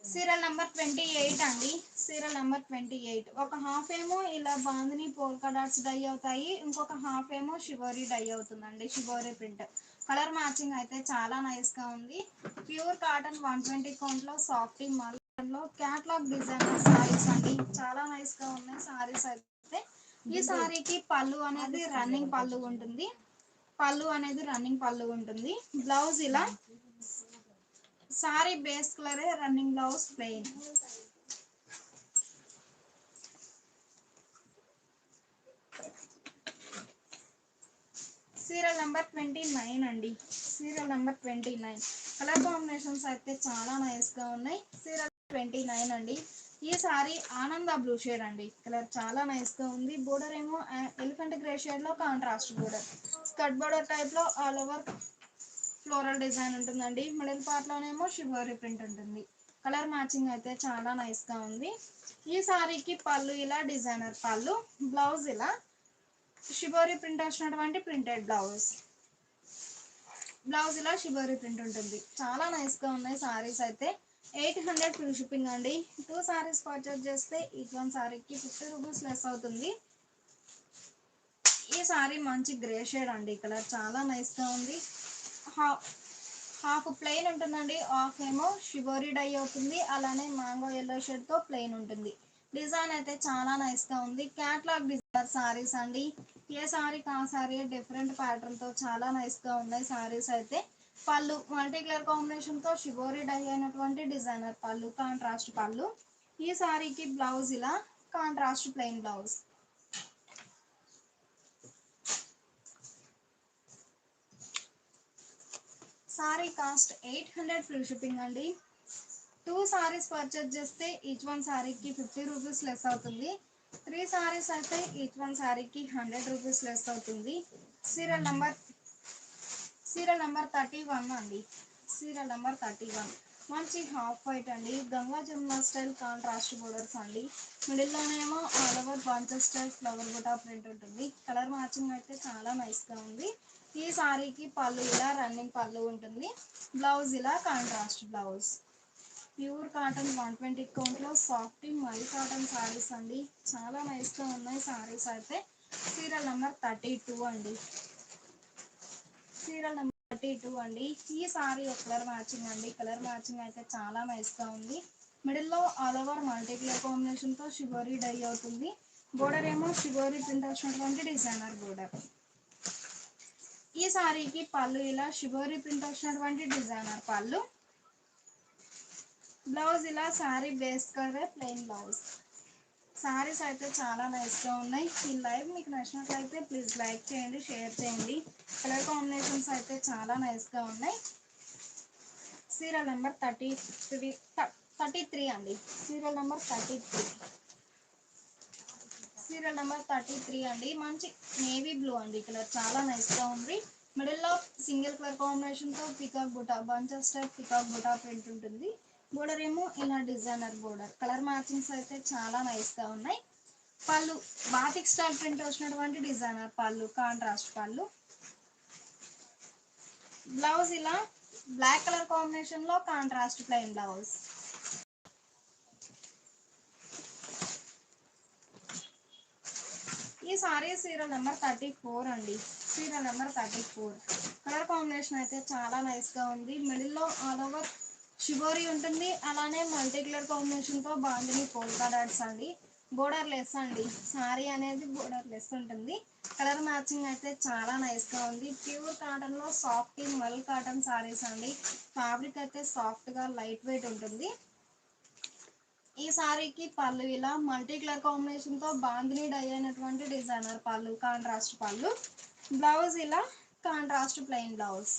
సీరియల్ నెంబర్ 28 అండి. Serial number 28. ఒక హాఫ్ ఏమో ఇలా బాందిని పోల్కా డాట్స్ డై అవుతాయి. ఇంకొక హాఫ్ ఏమో షిబోరి డై అవుతుందండి. Shibori print. కలర్ మ్యాచింగ్ అయితే చాలా నైస్‌గా ఉంది. ప్యూర్ కాటన్ 120 కౌంట్లో సాఫ్టీ మల్కన్లో క్యాట్లాగ్ డిజైనర్ సారీస్ అండి. చాలా నైస్‌గా ఉన్నాయి సారీస్ అయితే. ఈ సారీకి పళ్ళు అనేది రన్నింగ్ పళ్ళు ఉంటుంది. బ్లౌజ్ ఇలా సారీ బేస్ కలరే running blouse plain. Serial number 29 అండి. Serial number 29. కలర్ కాంబినేషన్స్ అయితే చాలా నైస్‌గా ఉన్నాయి. సీరియల్ 29 అండి. ఈ సారీ ఆనంద బ్లూ షేడ్ అండి. కలర్ చాలా నైస్‌గా ఉంది. బోర్డర్ ఏమో ఎలిఫెంట్ గ్రే షేడ్‌లో కాంట్రాస్ట్ బోర్డర్. స్కర్ట్ బోర్డర్ టైప్‌లో ఆల్ ఓవర్ ఫ్లోరల్ డిజైన్ ఉంటుందండి. మిడిల్ పార్ట్‌లోనేమో షిబోరి ప్రింట్ ఉంటుంది. కలర్ మ్యాచింగ్ అయితే చాలా నైస్‌గా ఉంది. ఈ సారీకి పళ్ళు ఇలా డిజైనర్ పళ్ళు. బ్లౌజ్ ఇలా షిబోరి ప్రింట్ వచ్చినటువంటి ప్రింటెడ్ బ్లౌజ్. బ్లౌజ్ ఇలా షిబోరి ప్రింట్ ఉంటుంది. చాలా నైస్‌గా ఉన్నాయి సారీస్ అయితే. 800 ఫ్రీ షిప్పింగ్ అండి. 2 సారీస్ పర్చేజ్ చేస్తే ఈచ్ వన్ సారీకి 50 రూపీస్ లెస్ అవుతుంది. ఈ సారీ మంచి గ్రే షేడ్ అండి. కలర్ చాలా నైస్‌గా ఉంది. హాఫ్ ప్లెయిన్ ఉంటుందండి. హాఫ్ ఏమో షిబోరి డై అవుతుంది. అలానే మ్యాంగో ఎల్లో షేడ్తో ప్లెయిన్ ఉంటుంది. డిజైన్ అయితే చాలా నైస్‌గా ఉంది. క్యాట్లాగ్ డిజైనర్ సారీస్ అండి. ఏ సారీకి ఆ సారీ డిఫరెంట్ ప్యాటర్న్తో చాలా నైస్‌గా ఉన్నాయి సారీస్ అయితే. పళ్ళు మల్టీ కలర్ కాంబినేషన్తో షిబోరి డై అయినటువంటి డిజైనర్ పళ్ళు, కాంట్రాస్ట్ పళ్ళు. ఈ సారీకి బ్లౌజ్ ఇలా contrast plain blouse. Sorry cost 800 free shipping అండి. 2 సారీస్ పర్చేజ్ చేస్తే ఈచ్ వన్ సారీకి 50 రూపీస్ లెస్ అవుతుంది. 3 సారీస్ అయితే ఈచ్ వన్ సారీకి 100 రూపీస్ లెస్ అవుతుంది. సీరియల్ నెంబర్ 31 అండి. Serial number 31. మంచి హాఫ్ వైట్ అండి. Ganga Jamuna style contrast borders అండి. మిడిల్లోనేమో all over bunches style flower buta print ఉంటుంది. కలర్ మ్యాచింగ్ అయితే చాలా నైస్‌గా ఉంది. ఈ సారీకి పళ్ళు ఇలా రన్నింగ్ పళ్ళు ఉంటుంది. బ్లౌజ్ ఇలా కాంట్రాస్ట్ బ్లౌజ్. ప్యూర్ కాటన్ 120 కౌంట్లో సాఫ్ట్ మల్ కాటన్ సారీస్ అండి. చాలా నైస్‌గా ఉన్నాయి సారీస్ అయితే. సీరియల్ నెంబర్ 32 అండి. సీరియల్ నెంబర్ 32 అండి. ఈ సారీ ఒక కలర్ మ్యాచింగ్ అండి. కలర్ మ్యాచింగ్ అయితే చాలా నైస్‌గా ఉంది. మిడిల్లో ఆల్ ఓవర్ మల్టీ కలర్ కాంబినేషన్తో షిబోరి డై అవుతుంది. బోర్డర్ ఏమో షిబోరి ప్రింట్ వచ్చినటువంటి డిజైనర్ బోర్డర్. ఈ సారీకి పళ్ళు ఇలా షిబోరి ప్రింట్ వచ్చినటువంటి డిజైనర్ పళ్ళు. బ్లౌజ్ ఇలా sari base colour plain blouse. Saris అయితే చాలా నైస్‌గా ఉన్నాయి. ఈ లైవ్ మీకు నచ్చినట్లయితే ప్లీజ్ లైక్ చేయండి, షేర్ చేయండి. కలర్ కాంబినేషన్స్ అయితే చాలా నైస్‌గా ఉన్నాయి. సీరియల్ నెంబర్ 33 అండి. Serial number 33. సీరియల్ నెంబర్ 33 అండి. మంచి నేవీ బ్లూ అండి. కలర్ చాలా నైస్‌గా ఉంది. మిడిల్లో సింగిల్ కలర్ కాంబినేషన్తో peacock buta bunches type peacock buta print ఉంటుంది. బోర్డర్ ఏమో ఇలా డిజైనర్ బోర్డర్. కలర్ మ్యాచింగ్స్ అయితే చాలా నైస్‌గా ఉన్నాయి. పళ్ళు బాతిక్ స్టైల్ ప్రింట్ వచ్చినటువంటి డిజైనర్ పళ్ళు, కాంట్రాస్ట్ పళ్ళు. బ్లౌజ్ ఇలా బ్లాక్ కలర్ కాంబినేషన్లో కాంట్రాస్ట్ ప్లెయిన్ బ్లౌజ్. ఈ సారీ సీరియల్ నెంబర్ 34 అండి. Serial number 34. కలర్ కాంబినేషన్ అయితే చాలా నైస్‌గా ఉంది. మిడిల్లో ఆల్ ఓవర్ షిబోరి ఉంటుంది. అలానే మల్టీ కలర్ కాంబినేషన్తో బాందిని పోల్కా డాట్స్ అండి. బోర్డర్ లెస్ అండి. సారీ అనేది బోర్డర్ లెస్ ఉంటుంది. కలర్ మ్యాచింగ్ అయితే చాలా నైస్‌గా ఉంది. ప్యూర్ కాటన్లో సాఫ్ట్ మల్ కాటన్ సారీస్ అండి. ఫ్యాబ్రిక్ అయితే సాఫ్ట్గా లైట్ వెయిట్ ఉంటుంది. ఈ సారీకి పళ్ళు ఇలా మల్టీ కలర్ కాంబినేషన్ తో బాందిని డై అయినటువంటి డిజైనర్ పళ్ళు, కాంట్రాస్ట్ పళ్ళు. బ్లౌజ్ ఇలా కాంట్రాస్ట్ ప్లెయిన్ బ్లౌజ్.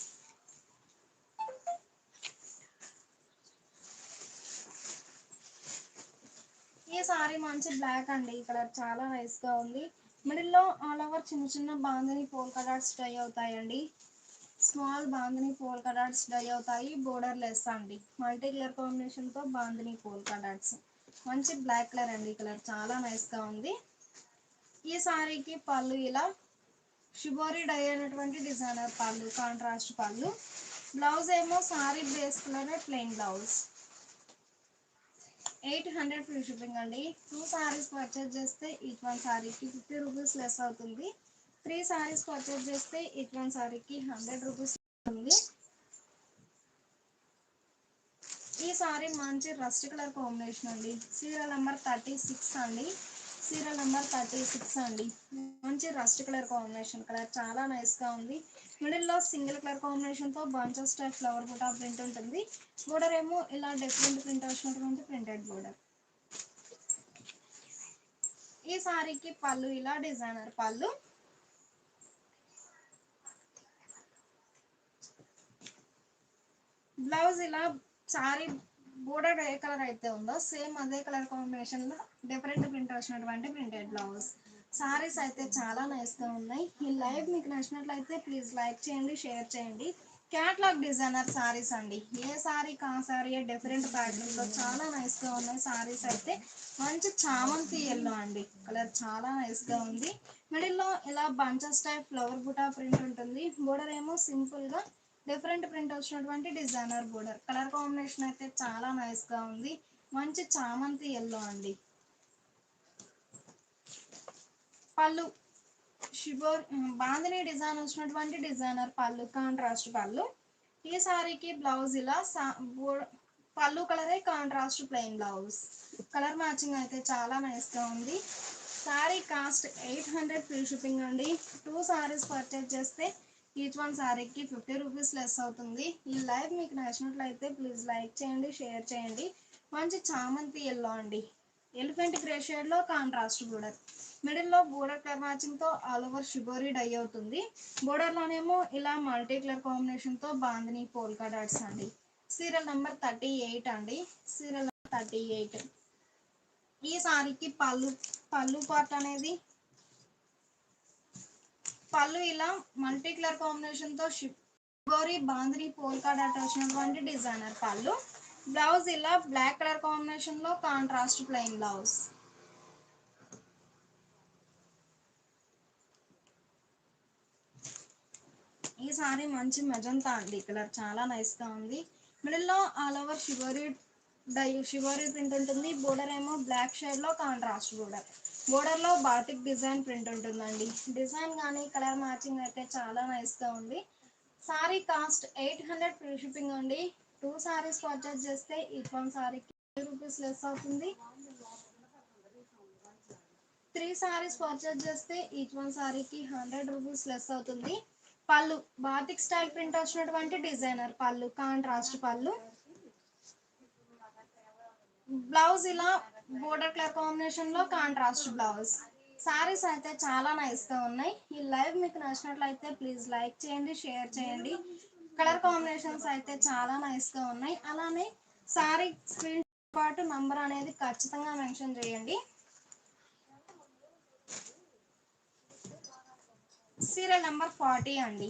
ఈ సారీ మంచి బ్లాక్ అండి, ఈ కలర్ చాలా నైస్ గా ఉంది. మిడిల్ లో ఆల్ ఓవర్ చిన్న చిన్న బాందిని పోల్కా డాట్స్ డై అవుతాయండి. Small bandhani polka dots dye అవుతాయి. బోర్డర్ లెస్ అండి, మల్టీ కలర్ కాంబినేషన్ తో బాందిని పోల్కా డాట్స్. మంచి బ్లాక్ కలర్ అండి, ఈ కలర్ చాలా నైస్ గా ఉంది. ఈ సారీకి పళ్ళు ఇలా షిబోరి డై అయినటువంటి డిజైనర్ పళ్ళు, కాంట్రాస్ట్ పళ్ళు. బ్లౌజ్ ఏమో sari base colour plain blouse. 800 free shipping అండి. 2 సారీస్ పర్చేజ్ చేస్తే ఈచ్ వన్ సారీకి 50 రూపీస్ లెస్ అవుతుంది. 3 సారీస్ పర్చేజ్ చేస్తే ఈచ్ వన్ సారీకి 100 రూపీస్ అవుతుంది. ఈ సారీ మంచి రస్ట్ కలర్ కాంబినేషన్ అండి. సీరియల్ నెంబర్ 36 అండి, సీరియల్ నెంబర్ 36 అండి. మంచి రస్ట్ కలర్ కాంబినేషన్, కలర్ చాలా నైస్ గా ఉంది. మిడిల్ లో సింగిల్ కలర్ కాంబినేషన్ తో bunches type flower buta print ఉంటుంది. బోర్డర్ ఏమో ఇలా డిఫరెంట్ ప్రింట్ వచ్చినటువంటి ప్రింటెడ్ బోర్డర్. ఈ సారీకి పళ్ళు ఇలా డిజైనర్ పళ్ళు. బ్లౌజ్ ఇలా సారీ బోర్డర్ ఏ కలర్ అయితే ఉందో సేమ్ అదే కలర్ కాంబినేషన్ లో డిఫరెంట్ ప్రింట్ వచ్చినటువంటి ప్రింటెడ్ బ్లౌజ్. సారీస్ అయితే చాలా నైస్ గా ఉన్నాయి. ఈ లైవ్ మీకు నచ్చినట్లయితే ప్లీజ్ లైక్ చేయండి, షేర్ చేయండి. క్యాట్లాగ్ డిజైనర్ సారీస్ అండి, ఏ సారీ కా సారీ డిఫరెంట్ ప్యాటర్న్ లో చాలా నైస్ గా ఉన్నాయి. సారీస్ అయితే మంచి చామంతి ఎల్లో అండి, కలర్ చాలా నైస్ గా ఉంది. మిడిల్ లో ఇలా bunches type flower buta print ఉంటుంది. బోర్డర్ ఏమో సింపుల్ గా డిఫరెంట్ ప్రింట్ వచ్చినటువంటి డిజైనర్ బోర్డర్. కలర్ కాంబినేషన్ అయితే చాలా నైస్ గా ఉంది. మంచి చామంతి ఎల్లో అండి. పళ్ళు షిబోర్ బాందిని డిజైన్ వచ్చినటువంటి డిజైనర్ పళ్ళు, కాంట్రాస్ట్ పళ్ళు. ఈ సారీకి బ్లౌజ్ ఇలా పళ్ళు కలరే contrast plain blouse. Colour matching అయితే చాలా నైస్ గా ఉంది. సారీ కాస్ట్ 800 ఫ్రీ షిప్పింగ్ అండి. 2 సారీస్ పర్చేజ్ చేస్తే ఈచ్ వన్ సారీకి 50 రూపీస్ లెస్ అవుతుంది. ఈ లైవ్ మీకు నచ్చినట్లయితే ప్లీజ్ లైక్ చేయండి, షేర్ చేయండి. మంచి చామంతి ఎల్లో అండి, ఎలిఫెంట్ గ్రే షేడ్ లో కాంట్రాస్ట్ బోర్డర్. మిడిల్ లో బోర్డర్ కలర్ మ్యాచింగ్ తో ఆల్ ఓవర్ షిబోరి డై అవుతుంది. బోర్డర్ లోనేమో ఇలా మల్టీ కలర్ కాంబినేషన్ తో బాందిని పోల్కా డాట్స్ అండి. సీరియల్ నెంబర్ 38 అండి, సీరియల్ నెంబర్ 38. ఈ సారీకి పళ్ళు పార్ట్ అనేది పళ్ళు ఇలా మల్టీ కలర్ కాంబినేషన్ తో షిబోరి బాందిని పోల్కా డాట్ వచ్చినటువంటి డిజైనర్ పళ్ళు. బ్లౌజ్ ఇలా బ్లాక్ కలర్ కాంబినేషన్ లో కాంట్రాస్ట్ ప్లెయిన్ బ్లౌజ్. ఈ సారీ మంచి మెజంతా అండి, కలర్ చాలా నైస్ గా ఉంది. మిడిల్ లో ఆల్ ఓవర్ షిబోరి ప్రింట్ ఉంటుంది. బోర్డర్ ఏమో బ్లాక్ షేడ్ లో కాంట్రాస్ట్ బోర్డర్. బోర్డర్ లో బాటిక్ డిజైన్ ప్రింట్ ఉంటుందండి. డిజైన్ కానీ కలర్ మ్యాచింగ్ అయితే చాలా నైస్ గా ఉంది. సారీ కాస్ట్ 800 ఫ్రీ షిప్పింగ్ అండి. 2 సారీస్ పర్చేజ్ చేస్తే ఈచ్ వన్ సారీకి 50 రూపీస్ లెస్ అవుతుంది. 3 సారీస్ పర్చేజ్ చేస్తే ఈచ్ వన్ సారీకి 100 రూపీస్ లెస్ అవుతుంది. పళ్ళు బాతిక్ స్టైల్ ప్రింట్ వచ్చినటువంటి డిజైనర్ పళ్ళు, కాంట్రాస్ట్ పళ్ళు. బ్లౌజ్ ఇలా బోర్డర్ కలర్ కాంబినేషన్ లో కాంట్రాస్ట్ బ్లౌజ్. సారీస్ అయితే చాలా నైస్ గా ఉన్నాయి. ఈ లైవ్ మీకు నచ్చినట్లయితే ప్లీజ్ లైక్ చేయండి, షేర్ చేయండి. కలర్ కాంబినేషన్స్ అయితే చాలా నైస్ గా ఉన్నాయి. అలానే సారీ స్క్రీన్ పాటు నంబర్ అనేది ఖచ్చితంగా మెన్షన్ చేయండి. సీరియల్ నెంబర్ 40 అండి,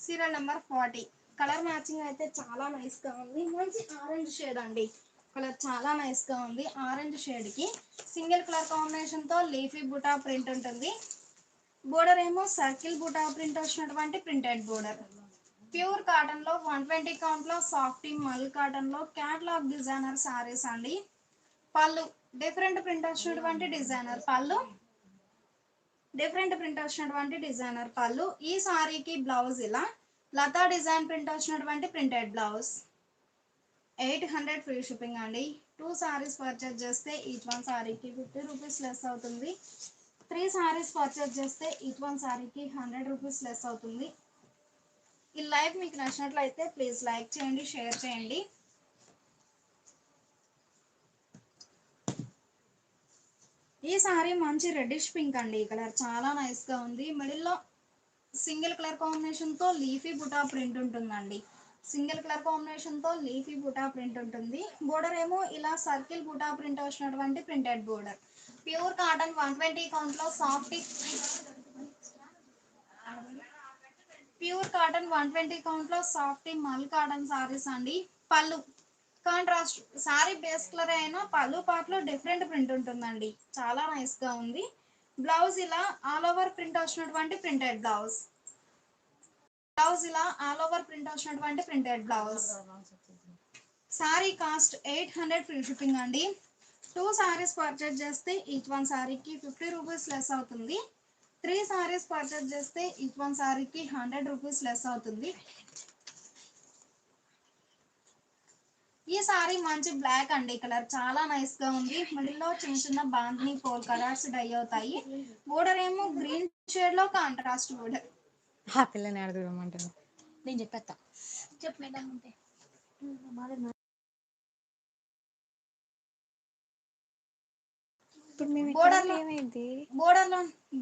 సీరియల్ నెంబర్ 40. కలర్ మ్యాచింగ్ అయితే చాలా నైస్ గా ఉంది. మంచి ఆరెంజ్ షేడ్ అండి, కలర్ చాలా నైస్ గా ఉంది. ఆరెంజ్ షేడ్ కి సింగిల్ కలర్ కాంబినేషన్ తో లీఫీ బుటా ప్రింట్ ఉంటుంది. బోర్డర్ ఏమో సర్కిల్ బుటా ప్రింట్ వచ్చినటువంటి ప్రింటెడ్ బోర్డర్. ప్యూర్ కాటన్ లో 120 కౌంట్ లో సాఫ్టీ మల్ కాటన్ లో క్యాట్లాగ్ డిజైనర్ సారీస్ అండి. పళ్ళు డిఫరెంట్ ప్రింట్ వచ్చినటువంటి డిజైనర్ పళ్ళు, డిఫరెంట్ ప్రింట్ వచ్చినటువంటి డిజైనర్ పళ్ళు. ఈ సారీకి బ్లౌజ్ ఇలా లతా డిజైన్ ప్రింట్ వచ్చినటువంటి ప్రింటెడ్ బ్లౌజ్. 800 ఫ్రీ షిప్పింగ్ అండి. 2 సారీస్ పర్చేజ్ చేస్తే ఈచ్ వన్ సారీకి 50 రూపీస్ లెస్ అవుతుంది. 3 సారీస్ పర్చేజ్ చేస్తే ఈచ్ వన్ సారీకి 100 రూపీస్ లెస్ అవుతుంది. ఈ లైవ్ మీకు నచ్చినట్లయితే ప్లీజ్ లైక్ చేయండి, షేర్ చేయండి. ఈ సారీ మంచి రెడ్డిష్ పింక్ అండి. ఈ కలర్ చాలా నైస్ గా ఉంది. మిడిల్ లో సింగిల్ కలర్ కాంబినేషన్ తో లీఫీ బుటా ప్రింట్ ఉంటుందండి. సింగిల్ కలర్ కాంబినేషన్ తో లీఫీ బుటా ప్రింట్ ఉంటుంది. బోర్డర్ ఏమో ఇలా సర్కిల్ బుటా ప్రింట్ వచ్చినటువంటి printed border. Pure cotton 120 count లో సాఫ్ట్ ప్యూర్ కాటన్ 120 కౌంట్ లో సాఫ్ట్ మల్ కాటన్ సారీస్ అండి. Pallu contrast saree base colour అయినా పళ్ళు పార్ట్ లో డిఫరెంట్ ప్రింట్ ఉంటుందండి. చాలా నైస్ గా ఉంది. బ్లౌజ్ ఇలా ఆల్ ఓవర్ ప్రింట్ వచ్చినటువంటి ప్రింటెడ్ బ్లౌజ్. బ్లౌజ్ ఇలా ఆల్ ఓవర్ ప్రింట్ వచ్చినటువంటి printed blouse. Sorry cost 800 free shipping అండి. 2 సారీస్ పర్చేజ్ చేస్తే ఈచ్ వన్ సారీకి 50 రూపీస్ లెస్ అవుతుంది. 3 సారీస్ పర్చేజ్ చేస్తే ఈచ్ వన్ సారీకి 100 రూపీస్ లెస్ అవుతుంది. ఈ సారీ మంచి బ్లాక్ అండి. కలర్ చాలా నైస్ గా ఉంది. మిడిల్ లో చిన్న చిన్న బాందిని పోల్ కలర్స్ డై అవుతాయి. బోర్డర్ ఏమో గ్రీన్ షేడ్ లో కాంట్రాస్ట్ బోర్డర్. ఆ పిల్లని ఆడదూరమంటాను నేను చెప్పేస్తా. చెప్పు మేడం ఉంటే ఇప్పుడు మేము ఏమైంది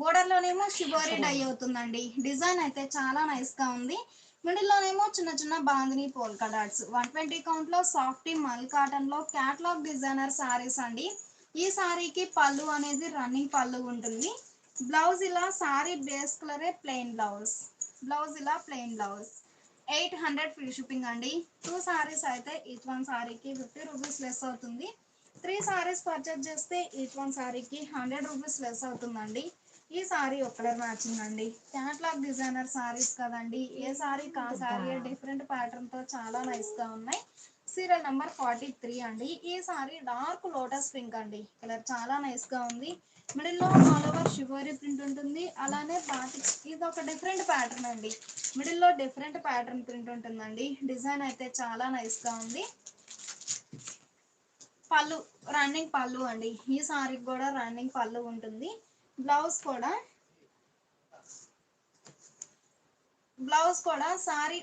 బోర్డర్ లోనేమో షిబోరి డై అవుతుందండి. డిజైన్ అయితే చాలా నైస్ గా ఉంది. మిడిల్ లోనేమో చిన్న చిన్న బాందిని పోల్ కలర్స్. 120 కౌంట్ లో సాఫ్టీ మల్ కాటన్ లో క్యాట్లాగ్ డిజైనర్ సారీస్ అండి. ఈ సారీకి పళ్ళు అనేది రన్నింగ్ పళ్ళు ఉంటుంది. బ్లౌజ్ ఇలా సారీ బేస్ కలరే ప్లెయిన్ బ్లౌజ్. బ్లౌజ్ ఇలా ప్లెయిన్ బ్లౌజ్. 800 ఫ్రీ షిప్పింగ్ అండి. 2 సారీస్ అయితే ఈచ్ వన్ సారీకి 50 రూపీస్ లెస్ అవుతుంది. 3 సారీస్ పర్చేజ్ చేస్తే ఈచ్ వన్ సారీకి 100 రూపీస్ లెస్ అవుతుందండి. ఈ సారీ ఒక కలర్ మ్యాచింగ్ అండి. క్యాట్లాగ్ డిజైనర్ సారీస్ కదండి. ఏ సారీ కా సారీ డిఫరెంట్ ప్యాటర్న్ తో చాలా నైస్ గా ఉన్నాయి. సీరియల్ నెంబర్ 43 అండి. ఈ సారీ డార్క్ లోటస్ పింక్ అండి. కలర్ చాలా నైస్ గా ఉంది. మిడిల్ లో ఆల్ ఓవర్ షివోరీ ప్రింట్ ఉంటుంది. అలానే బాటిక్ ఇది ఒక డిఫరెంట్ ప్యాటర్న్ అండి. మిడిల్ లో డిఫరెంట్ ప్యాటర్న్ ప్రింట్ ఉంటుందండి. డిజైన్ అయితే చాలా నైస్ గా ఉంది. పళ్ళు రన్నింగ్ పళ్ళు అండి. ఈ సారీకి కూడా రన్నింగ్ పళ్ళు ఉంటుంది. బ్లౌజ్ కూడా సారీ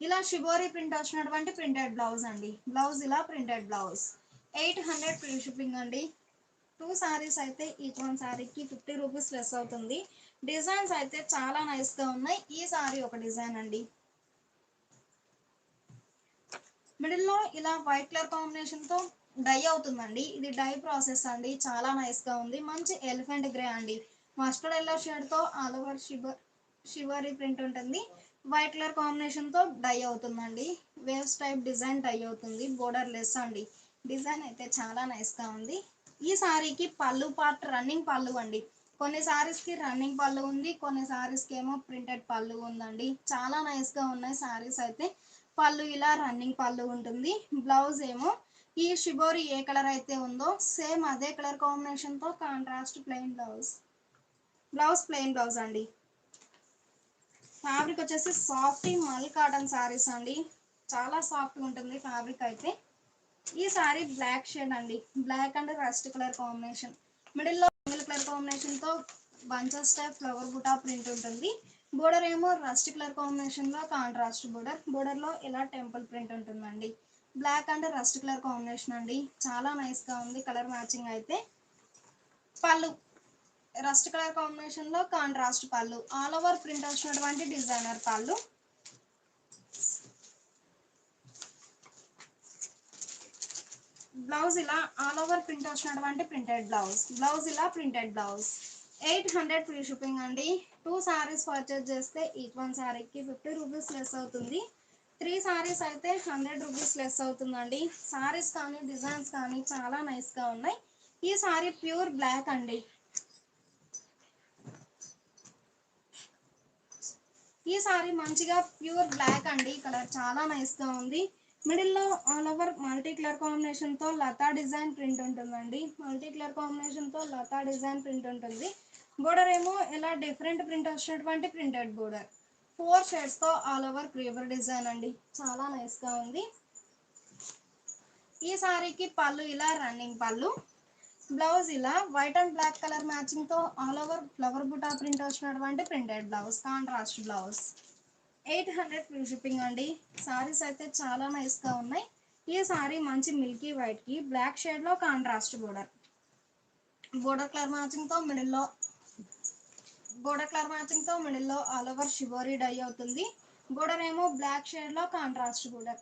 ఇలా షిబోరి ప్రింట్ వచ్చినటువంటి ప్రింటెడ్ బ్లౌజ్ అండి. బ్లౌజ్ ఇలా ప్రింటెడ్ బ్లౌజ్. 800 ఫ్రీ షిప్పింగ్ అండి. 2 సారీస్ అయితే ఈచ్ వన్ సారీకి 50 రూపీస్ లెస్ అవుతుంది. డిజైన్స్ అయితే చాలా నైస్ గా ఉన్నాయి. ఈ సారీ ఒక డిజైన్ అండి. మిడిల్ లో ఇలా వైట్ కలర్ కాంబినేషన్ తో డై అవుతుందండి. ఇది డై ప్రాసెస్ అండి. చాలా నైస్ గా ఉంది. మంచి ఎలిఫెంట్ గ్రే అండి. మస్టర్డ్ ఎల్లో షేడ్ తో ఆల్ ఓవర్ షివరీ ప్రింట్ ఉంటుంది. వైట్ కలర్ కాంబినేషన్ తో డై అవుతుందండి. వేవ్స్ టైప్ డిజైన్ డై అవుతుంది. బోర్డర్ లెస్ అండి. డిజైన్ అయితే చాలా నైస్ గా ఉంది. ఈ సారీకి పళ్ళు పార్ట్ రన్నింగ్ పళ్ళు అండి. కొన్ని సారీస్ కి రన్నింగ్ పళ్ళు ఉంది. కొన్ని సారీస్ కి ఏమో ప్రింటెడ్ పళ్ళు ఉందండి. చాలా నైస్ గా ఉన్నాయి సారీస్ అయితే. పళ్ళు ఇలా రన్నింగ్ పళ్ళు ఉంటుంది. బ్లౌజ్ ఏమో ఈ షిబోరి ఏ కలర్ అయితే ఉందో సేమ్ అదే కలర్ కాంబినేషన్ తో contrast plain blouse. Blouse plain blouse అండి. ఫ్యాబ్రిక్ వచ్చేసి సాఫ్ట్ మల్ కాటన్ సారీస్ అండి. చాలా సాఫ్ట్ ఉంటుంది ఫ్యాబ్రిక్ అయితే. ఈ సారీ బ్లాక్ షేడ్ అండి. Black and rust colour combination. Middle లో సింగిల్ కలర్ కాంబినేషన్ తో bunches type flower buta print ఉంటుంది. బోర్డర్ ఏమో రస్ట్ కలర్ కాంబినేషన్ లో కాంట్రాస్ట్ బోర్డర్. బోర్డర్ లో ఇలా టెంపుల్ ప్రింట్ ఉంటుందండి. Black and rust colour combination అండి. చాలా నైస్ గా ఉంది కలర్ మ్యాచింగ్ అయితే. పళ్ళు రస్ట్ కలర్ కాంబినేషన్ లో కాంట్రాస్ట్ పళ్ళు. ఆల్ ఓవర్ ప్రింట్ వచ్చినటువంటి డిజైనర్ పళ్ళు. బ్లౌజ్ ఇలా ఆల్ ఓవర్ ప్రింట్ వచ్చినటువంటి ప్రింటెడ్ బ్లౌజ్. బ్లౌజ్ ఇలా ప్రింటెడ్ బ్లౌజ్. 800 ఫ్రీ షిప్పింగ్ అండి. 2 సారీస్ పర్చేజ్ చేస్తే ఈచ్ వన్ సారీకి 50 రూపీస్ లెస్ అవుతుంది. 3 సారీస్ అయితే 100 రూపీస్ లెస్ అవుతుందండి. సారీస్ కానీ డిజైన్స్ కానీ చాలా నైస్ గా ఉన్నాయి. ఈ సారీ ప్యూర్ బ్లాక్ అండి. ఈ సారీ మంచిగా ప్యూర్ బ్లాక్ అండి. కలర్ చాలా నైస్ గా ఉంది. మిడిల్ లో all over multi colour combination తో లతా డిజైన్ ప్రింట్ ఉంటుందండి. మల్టీ కలర్ కాంబినేషన్ తో లతా డిజైన్ ప్రింట్ ఉంటుంది. బోర్డర్ ఏమో ఇలా డిఫరెంట్ ప్రింట్ వచ్చినటువంటి ప్రింటెడ్ బోర్డర్. 4 షేడ్స్ తో ఆల్ ఓవర్ క్రీపర్ డిజైన్ అండి. చాలా నైస్ గా ఉంది. ఈ సారీకి పళ్ళు ఇలా రన్నింగ్ పళ్ళు. బ్లౌజ్ ఇలా white and black colour matching తో all over flower buta print వచ్చినటువంటి printed blouse. Contrast blouse. 800 free shipping అండి. సారీస్ అయితే చాలా నైస్ గా ఉన్నాయి. ఈ సారీ మంచి మిల్కీ వైట్ కి బ్లాక్ షేడ్ లో contrast border. Border colour matching తో మిడిల్ లో ఆల్ ఓవర్ షిబోరీ డై అవుతుంది. బోర్డర్ ఏమో బ్లాక్ షేడ్ లో కాంట్రాస్ట్ బోర్డర్.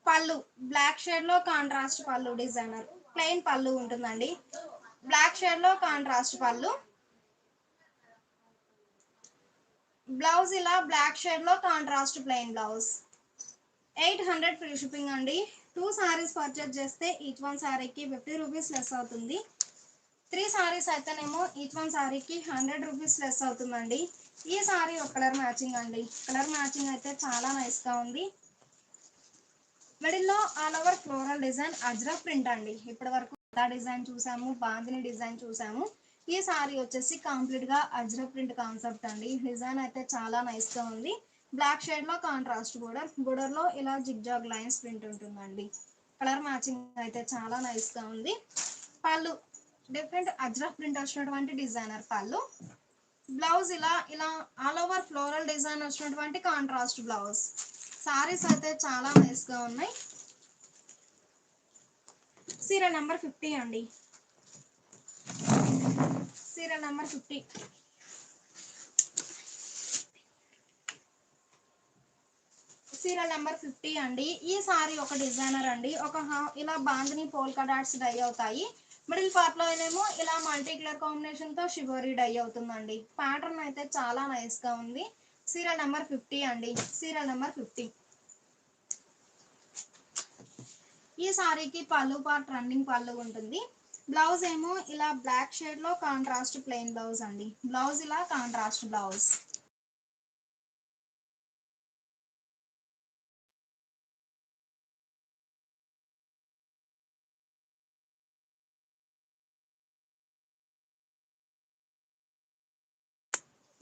పళ్ళు బ్లాక్ షేడ్ లో కాంట్రాస్ట్ పళ్ళు, డిజైనర్ ప్లెయిన్ పళ్ళు ఉంటుందండి. బ్లాక్ షేడ్ లో కాంట్రాస్ట్ పళ్ళు. బ్లౌజ్ ఇలా బ్లాక్ షేడ్ లో contrast plain blouse. 800 free shipping అండి. 2 సారీస్ పర్చేజ్ చేస్తే ఈచ్ వన్ సారీకి 50 రూపీస్ లెస్ అవుతుంది. 3 సారీస్ అయితేనేమో ఈచ్ వన్ సారీకి 100 రూపీస్ లెస్ అవుతుందండి. ఈ సారీ ఒక కలర్ మ్యాచింగ్ అండి. కలర్ మ్యాచింగ్ అయితే చాలా నైస్ గా ఉంది. మిడిల్ లో all over floral design ajrakh print అండి. ఇప్పటి వరకు డిజైన్ చూసాము, బాందిని డిజైన్ చూసాము. ఈ సారీ వచ్చేసి కంప్లీట్ గా అజ్రక్ ప్రింట్ కాన్సెప్ట్ అండి. డిజైన్ అయితే చాలా నైస్ గా ఉంది. బ్లాక్ షేడ్ లో కాంట్రాస్ట్ బోర్డర్ లో ఇలా జిగ్జాగ్ లైన్స్ ప్రింట్ ఉంటుందండి. కలర్ మ్యాచింగ్ అయితే చాలా నైస్ గా ఉంది. పళ్ళు డిఫరెంట్ అజ్రక్ ప్రింట్ వచ్చినటువంటి డిజైనర్ పళ్ళు. బ్లౌజ్ ఇలా ఆల్ ఓవర్ ఫ్లోరల్ డిజైన్ వచ్చినటువంటి కాంట్రాస్ట్ బ్లౌజ్. సారీస్ అయితే చాలా నైస్ గా ఉన్నాయి. సీరియల్ నెంబర్ 50 అండి. Serial number 50. సీరియల్ నెంబర్ 50 అండి. ఈ సారీ ఒక డిజైనర్ అండి. ఇలా బాందిని పోల్కా డాట్స్ డై అవుతాయి. మిడిల్ పార్ట్ లో ఏమో ఇలా మల్టీ కలర్ కాంబినేషన్ తో షిబోరీ డై అవుతుందండి. ప్యాటర్న్ అయితే చాలా నైస్ గా ఉంది. సీరియల్ నెంబర్ 50 అండి. Serial number 50. ఈ సారీకి పళ్ళు పార్ట్ రన్నింగ్ పళ్ళు ఉంటుంది. బ్లౌజ్ ఏమో ఇలా బ్లాక్ షేడ్ లో కాంట్రాస్ట్ ప్లెయిన్ బ్లౌజ్ అండి. బ్లౌజ్ ఇలా కాంట్రాస్ట్ బ్లౌజ్.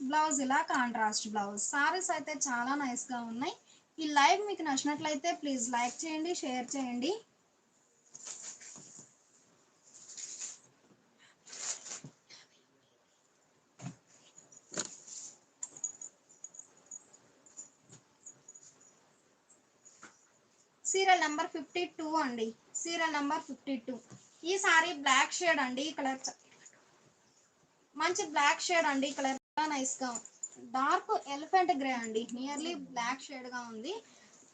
బ్లౌజ్ ఇలా కాంట్రాస్ట్ బ్లౌజ్. సారీస్ అయితే చాలా నైస్ గా ఉన్నాయి. ఈ లైవ్ మీకు నచ్చినట్లయితే ప్లీజ్ లైక్ చేయండి, షేర్ చేయండి. సీరియల్ నెంబర్ 52 అండి. Serial number 52. ఈ సారీ బ్లాక్ షేడ్ అండి. కలర్ మంచి బ్లాక్ షేడ్ అండి. కలర్ నైస్ గా డార్క్ ఎలిఫెంట్ గ్రే అండి. నియర్లీ బ్లాక్ షేడ్ గా ఉంది.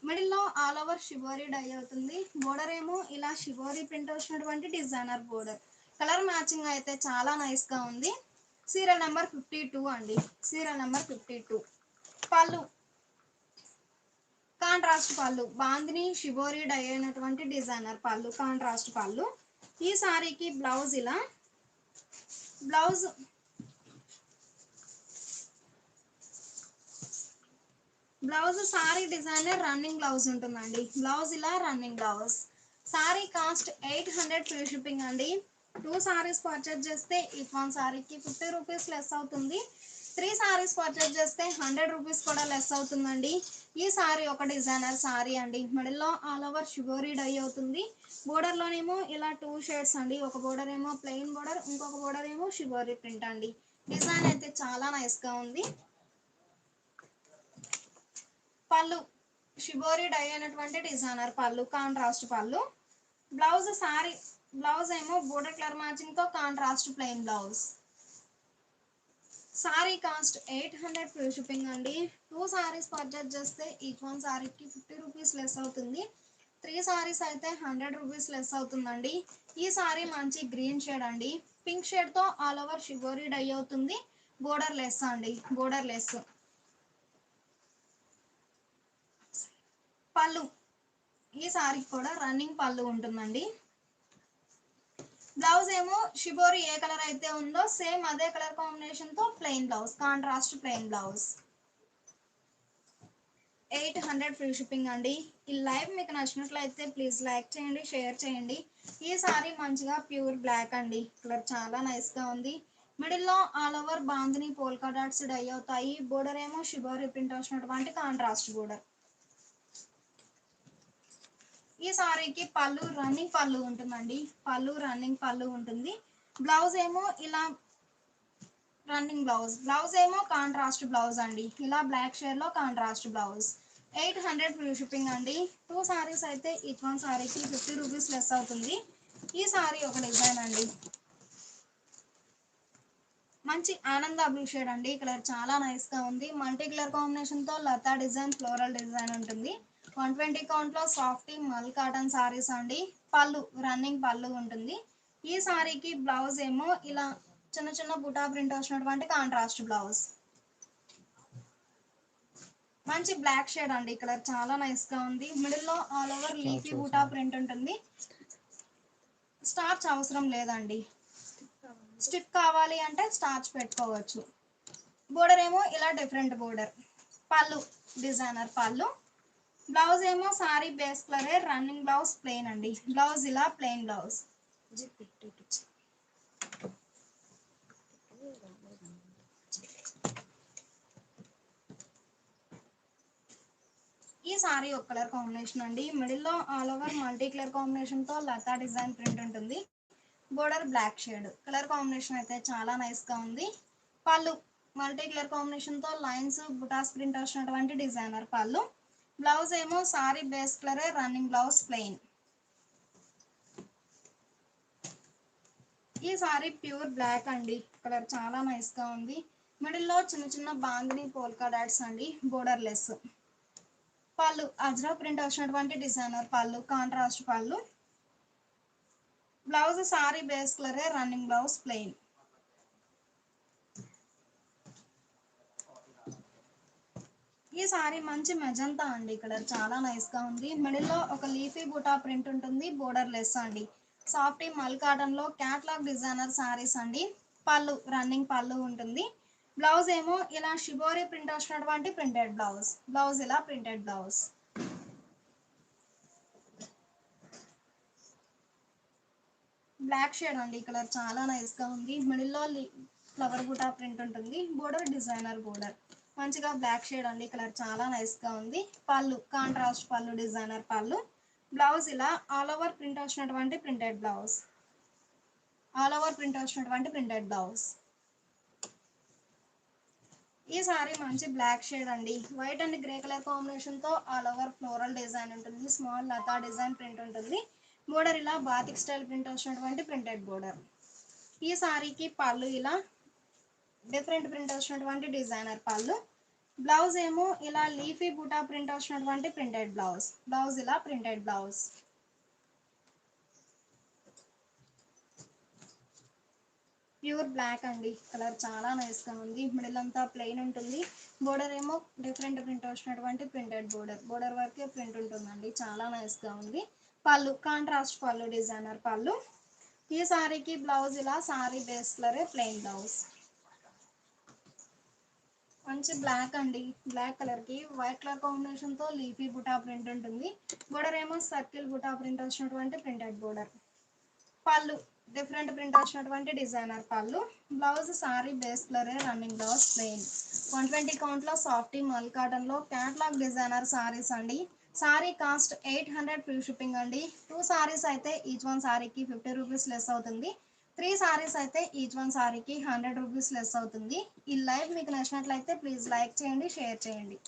మిడిల్ లో ఆల్ ఓవర్ షిబోరీ డై అవుతుంది. బోర్డర్ ఏమో ఇలా షిబోరీ ప్రింట్ వచ్చినటువంటి డిజైనర్ బోర్డర్. కలర్ మ్యాచింగ్ అయితే చాలా నైస్ గా ఉంది. సీరియల్ నెంబర్ 52 అండి. Serial number 52. పళ్ళు కాంట్రాస్ట్ పళ్ళు, బాందిని షిబోరీ డై అయినటువంటి డిజైనర్ పళ్ళు, కాంట్రాస్ట్ పళ్ళు. ఈ సారీకి బ్లౌజ్ ఇలా blouse sorry designer running blouse ఉంటుందండి. బ్లౌజ్ ఇలా running blouse. Sorry cost 800 free shipping అండి. 2 సారీస్ పర్చేజ్ చేస్తే ఈచ్ వన్ సారీకి 50 రూపీస్ లెస్ అవుతుంది. 3 సారీస్ పర్చేజ్ చేస్తే 100 రూపీస్ కూడా లెస్ అవుతుందండి. ఈ సారీ ఒక డిజైనర్ సారీ అండి. మిడిల్ లో ఆల్ ఓవర్ షిబోరీ డై అవుతుంది. బోర్డర్ లోనేమో ఇలా 2 షేడ్స్ అండి. ఒక బోర్డర్ ఏమో ప్లెయిన్ బోర్డర్, ఇంకొక బోర్డర్ ఏమో షిబోరీ ప్రింట్ అండి. డిజైన్ అయితే చాలా నైస్ గా ఉంది. పళ్ళు షిబోరీ డై అయినటువంటి డిజైనర్ పళ్ళు, కాంట్రాస్ట్ పళ్ళు. బ్లౌజ్ ఏమో బోర్డర్ కలర్ మ్యాచింగ్ తో contrast plain blouse. Sorry cost 800 free shipping అండి. 2 సారీస్ పర్చేజ్ చేస్తే ఈచ్ వన్ సారీకి 50 రూపీస్ లెస్ అవుతుంది. 3 సారీస్ అయితే 100 రూపీస్ లెస్ అవుతుందండి. ఈ సారీ మంచి గ్రీన్ షేడ్ అండి. పింక్ షేడ్ తో ఆల్ ఓవర్ షిబోరీ డై అవుతుంది. బోర్డర్ లెస్ అండి. Border less. పళ్ళు ఈ సారీకి కూడా రన్నింగ్ పళ్ళు ఉంటుందండి. బ్లౌజ్ ఏమో షిబోరీ ఏ కలర్ అయితే ఉందో సేమ్ అదే కలర్ కాంబినేషన్ తో plain blouse, contrast plain blouse. 800 free shipping అండి. ఈ లైవ్ మీకు నచ్చినట్లయితే ప్లీజ్ లైక్ చేయండి, షేర్ చేయండి. ఈ సారీ మంచిగా ప్యూర్ బ్లాక్ అండి. కలర్ చాలా నైస్ గా ఉంది. మిడిల్ లో all over bandhani polka dots dye అవుతాయి. బోర్డర్ ఏమో షిబోరీ ప్రింట్ వచ్చినటువంటి కాంట్రాస్ట్ బోర్డర్. ఈ సారీకి పళ్ళు రన్నింగ్ పళ్ళు ఉంటుందండి. పళ్ళు రన్నింగ్ పళ్ళు ఉంటుంది. బ్లౌజ్ ఏమో ఇలా రన్నింగ్ బ్లౌజ్. బ్లౌజ్ ఏమో కాంట్రాస్ట్ బ్లౌజ్ అండి. ఇలా బ్లాక్ షేడ్ లో కాంట్రాస్ట్ బ్లౌజ్. 800 ఫ్రీ షిప్పింగ్ అండి. 2 సారీస్ అయితే ఈచ్ వన్ సారీకి 50 రూపీస్ లెస్ అవుతుంది. ఈ సారీ ఒక డిజైన్ అండి, మంచి ఆనంద బ్లూ షేడ్ అండి. కలర్ చాలా నైస్ గా ఉంది. మల్టీ కలర్ కాంబినేషన్ తో లతా డిజైన్, ఫ్లోరల్ డిజైన్ ఉంటుంది. 120 కౌంట్ లో సాఫ్టీ మల్ కాటన్ సారీస్ అండి. పళ్ళు రన్నింగ్ పళ్ళు ఉంటుంది. ఈ సారీకి బ్లౌజ్ ఏమో ఇలా చిన్న చిన్న బుటా ప్రింట్ వచ్చినటువంటి కాంట్రాస్ట్ బ్లౌజ్. మంచి బ్లాక్ షేడ్ అండి. కలర్ చాలా నైస్ గా ఉంది. మిడిల్ లో all over leafy buta print ఉంటుంది. స్టార్చ్ అవసరం లేదండి. స్టిక్ కావాలి అంటే స్టార్చ్ పెట్టుకోవచ్చు. బోర్డర్ ఏమో ఇలా డిఫరెంట్ బోర్డర్. పళ్ళు డిజైనర్ పళ్ళు. బ్లౌజ్ ఏమో సారీ బేస్ కలరే, రన్నింగ్ బ్లౌజ్ ప్లెయిన్ అండి. బ్లౌజ్ ఇలా ప్లెయిన్ బ్లౌజ్. ఈ సారీ ఒక కలర్ కాంబినేషన్ అండి. మిడిల్ లో all over multi colour combination తో లతా డిజైన్ ప్రింట్ ఉంటుంది. Border black shade. Colour combination అయితే చాలా నైస్ గా ఉంది. పళ్ళు మల్టీ కలర్ కాంబినేషన్ తో లైన్స్ బుటాస్ ప్రింట్ వచ్చినటువంటి డిజైనర్ పళ్ళు. బ్లౌజ్ ఏమో సారీ బేస్ కలరే, రన్నింగ్ బ్లౌజ్ ప్లెయిన్. ఈ సారీ ప్యూర్ బ్లాక్ అండి. కలర్ చాలా నైస్ గా ఉంది. మిడిల్ లో చిన్న చిన్న బాందిని పోల్కా డాట్స్ అండి. Border less. పళ్ళు అజ్రా ప్రింట్ వచ్చినటువంటి డిజైనర్ పళ్ళు, కాంట్రాస్ట్ పళ్ళు. బ్లౌజ్ సారీ బేస్ కలరే, రన్నింగ్ బ్లౌజ్ ప్లెయిన్. ఈ సారీ మంచి మెజంతా అండి. కలర్ చాలా నైస్ గా ఉంది. మిడిల్ లో ఒక లీఫీ బుటా ప్రింట్ ఉంటుంది. బోర్డర్ లెస్ అండి. సాఫ్టీ మల్ కాటన్ లో క్యాట్లాగ్ డిజైనర్ సారీస్ అండి. పళ్ళు రన్నింగ్ పళ్ళు ఉంటుంది. బ్లౌజ్ ఏమో ఇలా షిబోరి ప్రింట్ వచ్చినటువంటి ప్రింటెడ్ బ్లౌజ్. బ్లౌజ్ ఇలా ప్రింటెడ్ బ్లౌజ్. బ్లాక్ షేడ్ అండి. కలర్ చాలా నైస్ గా ఉంది. మిడిల్ లో ఫ్లవర్ బుటా ప్రింట్ ఉంటుంది. Border designer border. మంచిగా బ్లాక్ షేడ్ అండి. కలర్ చాలా నైస్ గా ఉంది. పళ్ళు కాంట్రాస్ట్ పళ్ళు, డిజైనర్ పళ్ళు. బ్లౌజ్ ఇలా ఆల్ ఓవర్ ప్రింట్ వచ్చినటువంటి printed blouse. All over print వచ్చినటువంటి ప్రింటెడ్ బ్లౌజ్. ఈ సారీ మంచి బ్లాక్ షేడ్ అండి. White and grey colour combination తో ఆల్ ఓవర్ ఫ్లోరల్ డిజైన్ ఉంటుంది. స్మాల్ లతా డిజైన్ ప్రింట్ ఉంటుంది. బోర్డర్ ఇలా బాతిక్ స్టైల్ ప్రింట్ వచ్చినటువంటి ప్రింటెడ్ బోర్డర్. ఈ సారీకి పళ్ళు ఇలా డిఫరెంట్ ప్రింట్ వచ్చినటువంటి డిజైనర్ పళ్ళు. బ్లౌజ్ ఏమో ఇలా లీఫీ బుటా ప్రింట్ వచ్చినటువంటి ప్రింటెడ్ బ్లౌజ్. బ్లౌజ్ ఇలా ప్రింటెడ్ బ్లౌజ్. ప్యూర్ బ్లాక్ అండి. కలర్ చాలా నైస్ గా ఉంది. మిడిల్ అంతా ప్లెయిన్ ఉంటుంది. బోర్డర్ ఏమో డిఫరెంట్ ప్రింట్ వచ్చినటువంటి ప్రింటెడ్ బోర్డర్. బోర్డర్ వరకే ప్రింట్ ఉంటుందండి. చాలా నైస్ గా ఉంది. పళ్ళు కాంట్రాస్ట్ పళ్ళు, డిజైనర్ పళ్ళు. ఈ సారీకి బ్లౌజ్ ఇలా సారీ బేస్ కలరే, ప్లెయిన్ బ్లౌజ్. మంచి బ్లాక్ అండి. బ్లాక్ కలర్ కి వైట్ కలర్ కాంబినేషన్ తో లీఫీ బుటా ప్రింట్ ఉంటుంది. బోర్డర్ ఏమో సర్కిల్ బుటా ప్రింట్ వచ్చినటువంటి ప్రింటెడ్ బోర్డర్. పళ్ళు డిఫరెంట్ ప్రింట్ వచ్చినటువంటి డిజైనర్ పళ్ళు. బ్లౌజ్ సారీ బేస్ కలరే, రన్నింగ్ బ్లౌజ్ ప్లెయిన్. 120 కౌంట్ లో సాఫ్టీ మల్ కాటన్ లో క్యాట్లాగ్ డిజైనర్ సారీస్ అండి. సారీ కాస్ట్ 800 ఫ్రీ షిప్పింగ్ అండి. 2 సారీస్ అయితే ఈచ్ వన్ సారీకి 50 రూపీస్ లెస్ అవుతుంది. 3 సారీస్ అయితే ఈచ్ వన్ సారీకి 100 రూపీస్ లెస్ అవుతుంది. ఈ లైవ్ మీకు నచ్చినట్లయితే ప్లీజ్ లైక్ చేయండి, షేర్ చేయండి.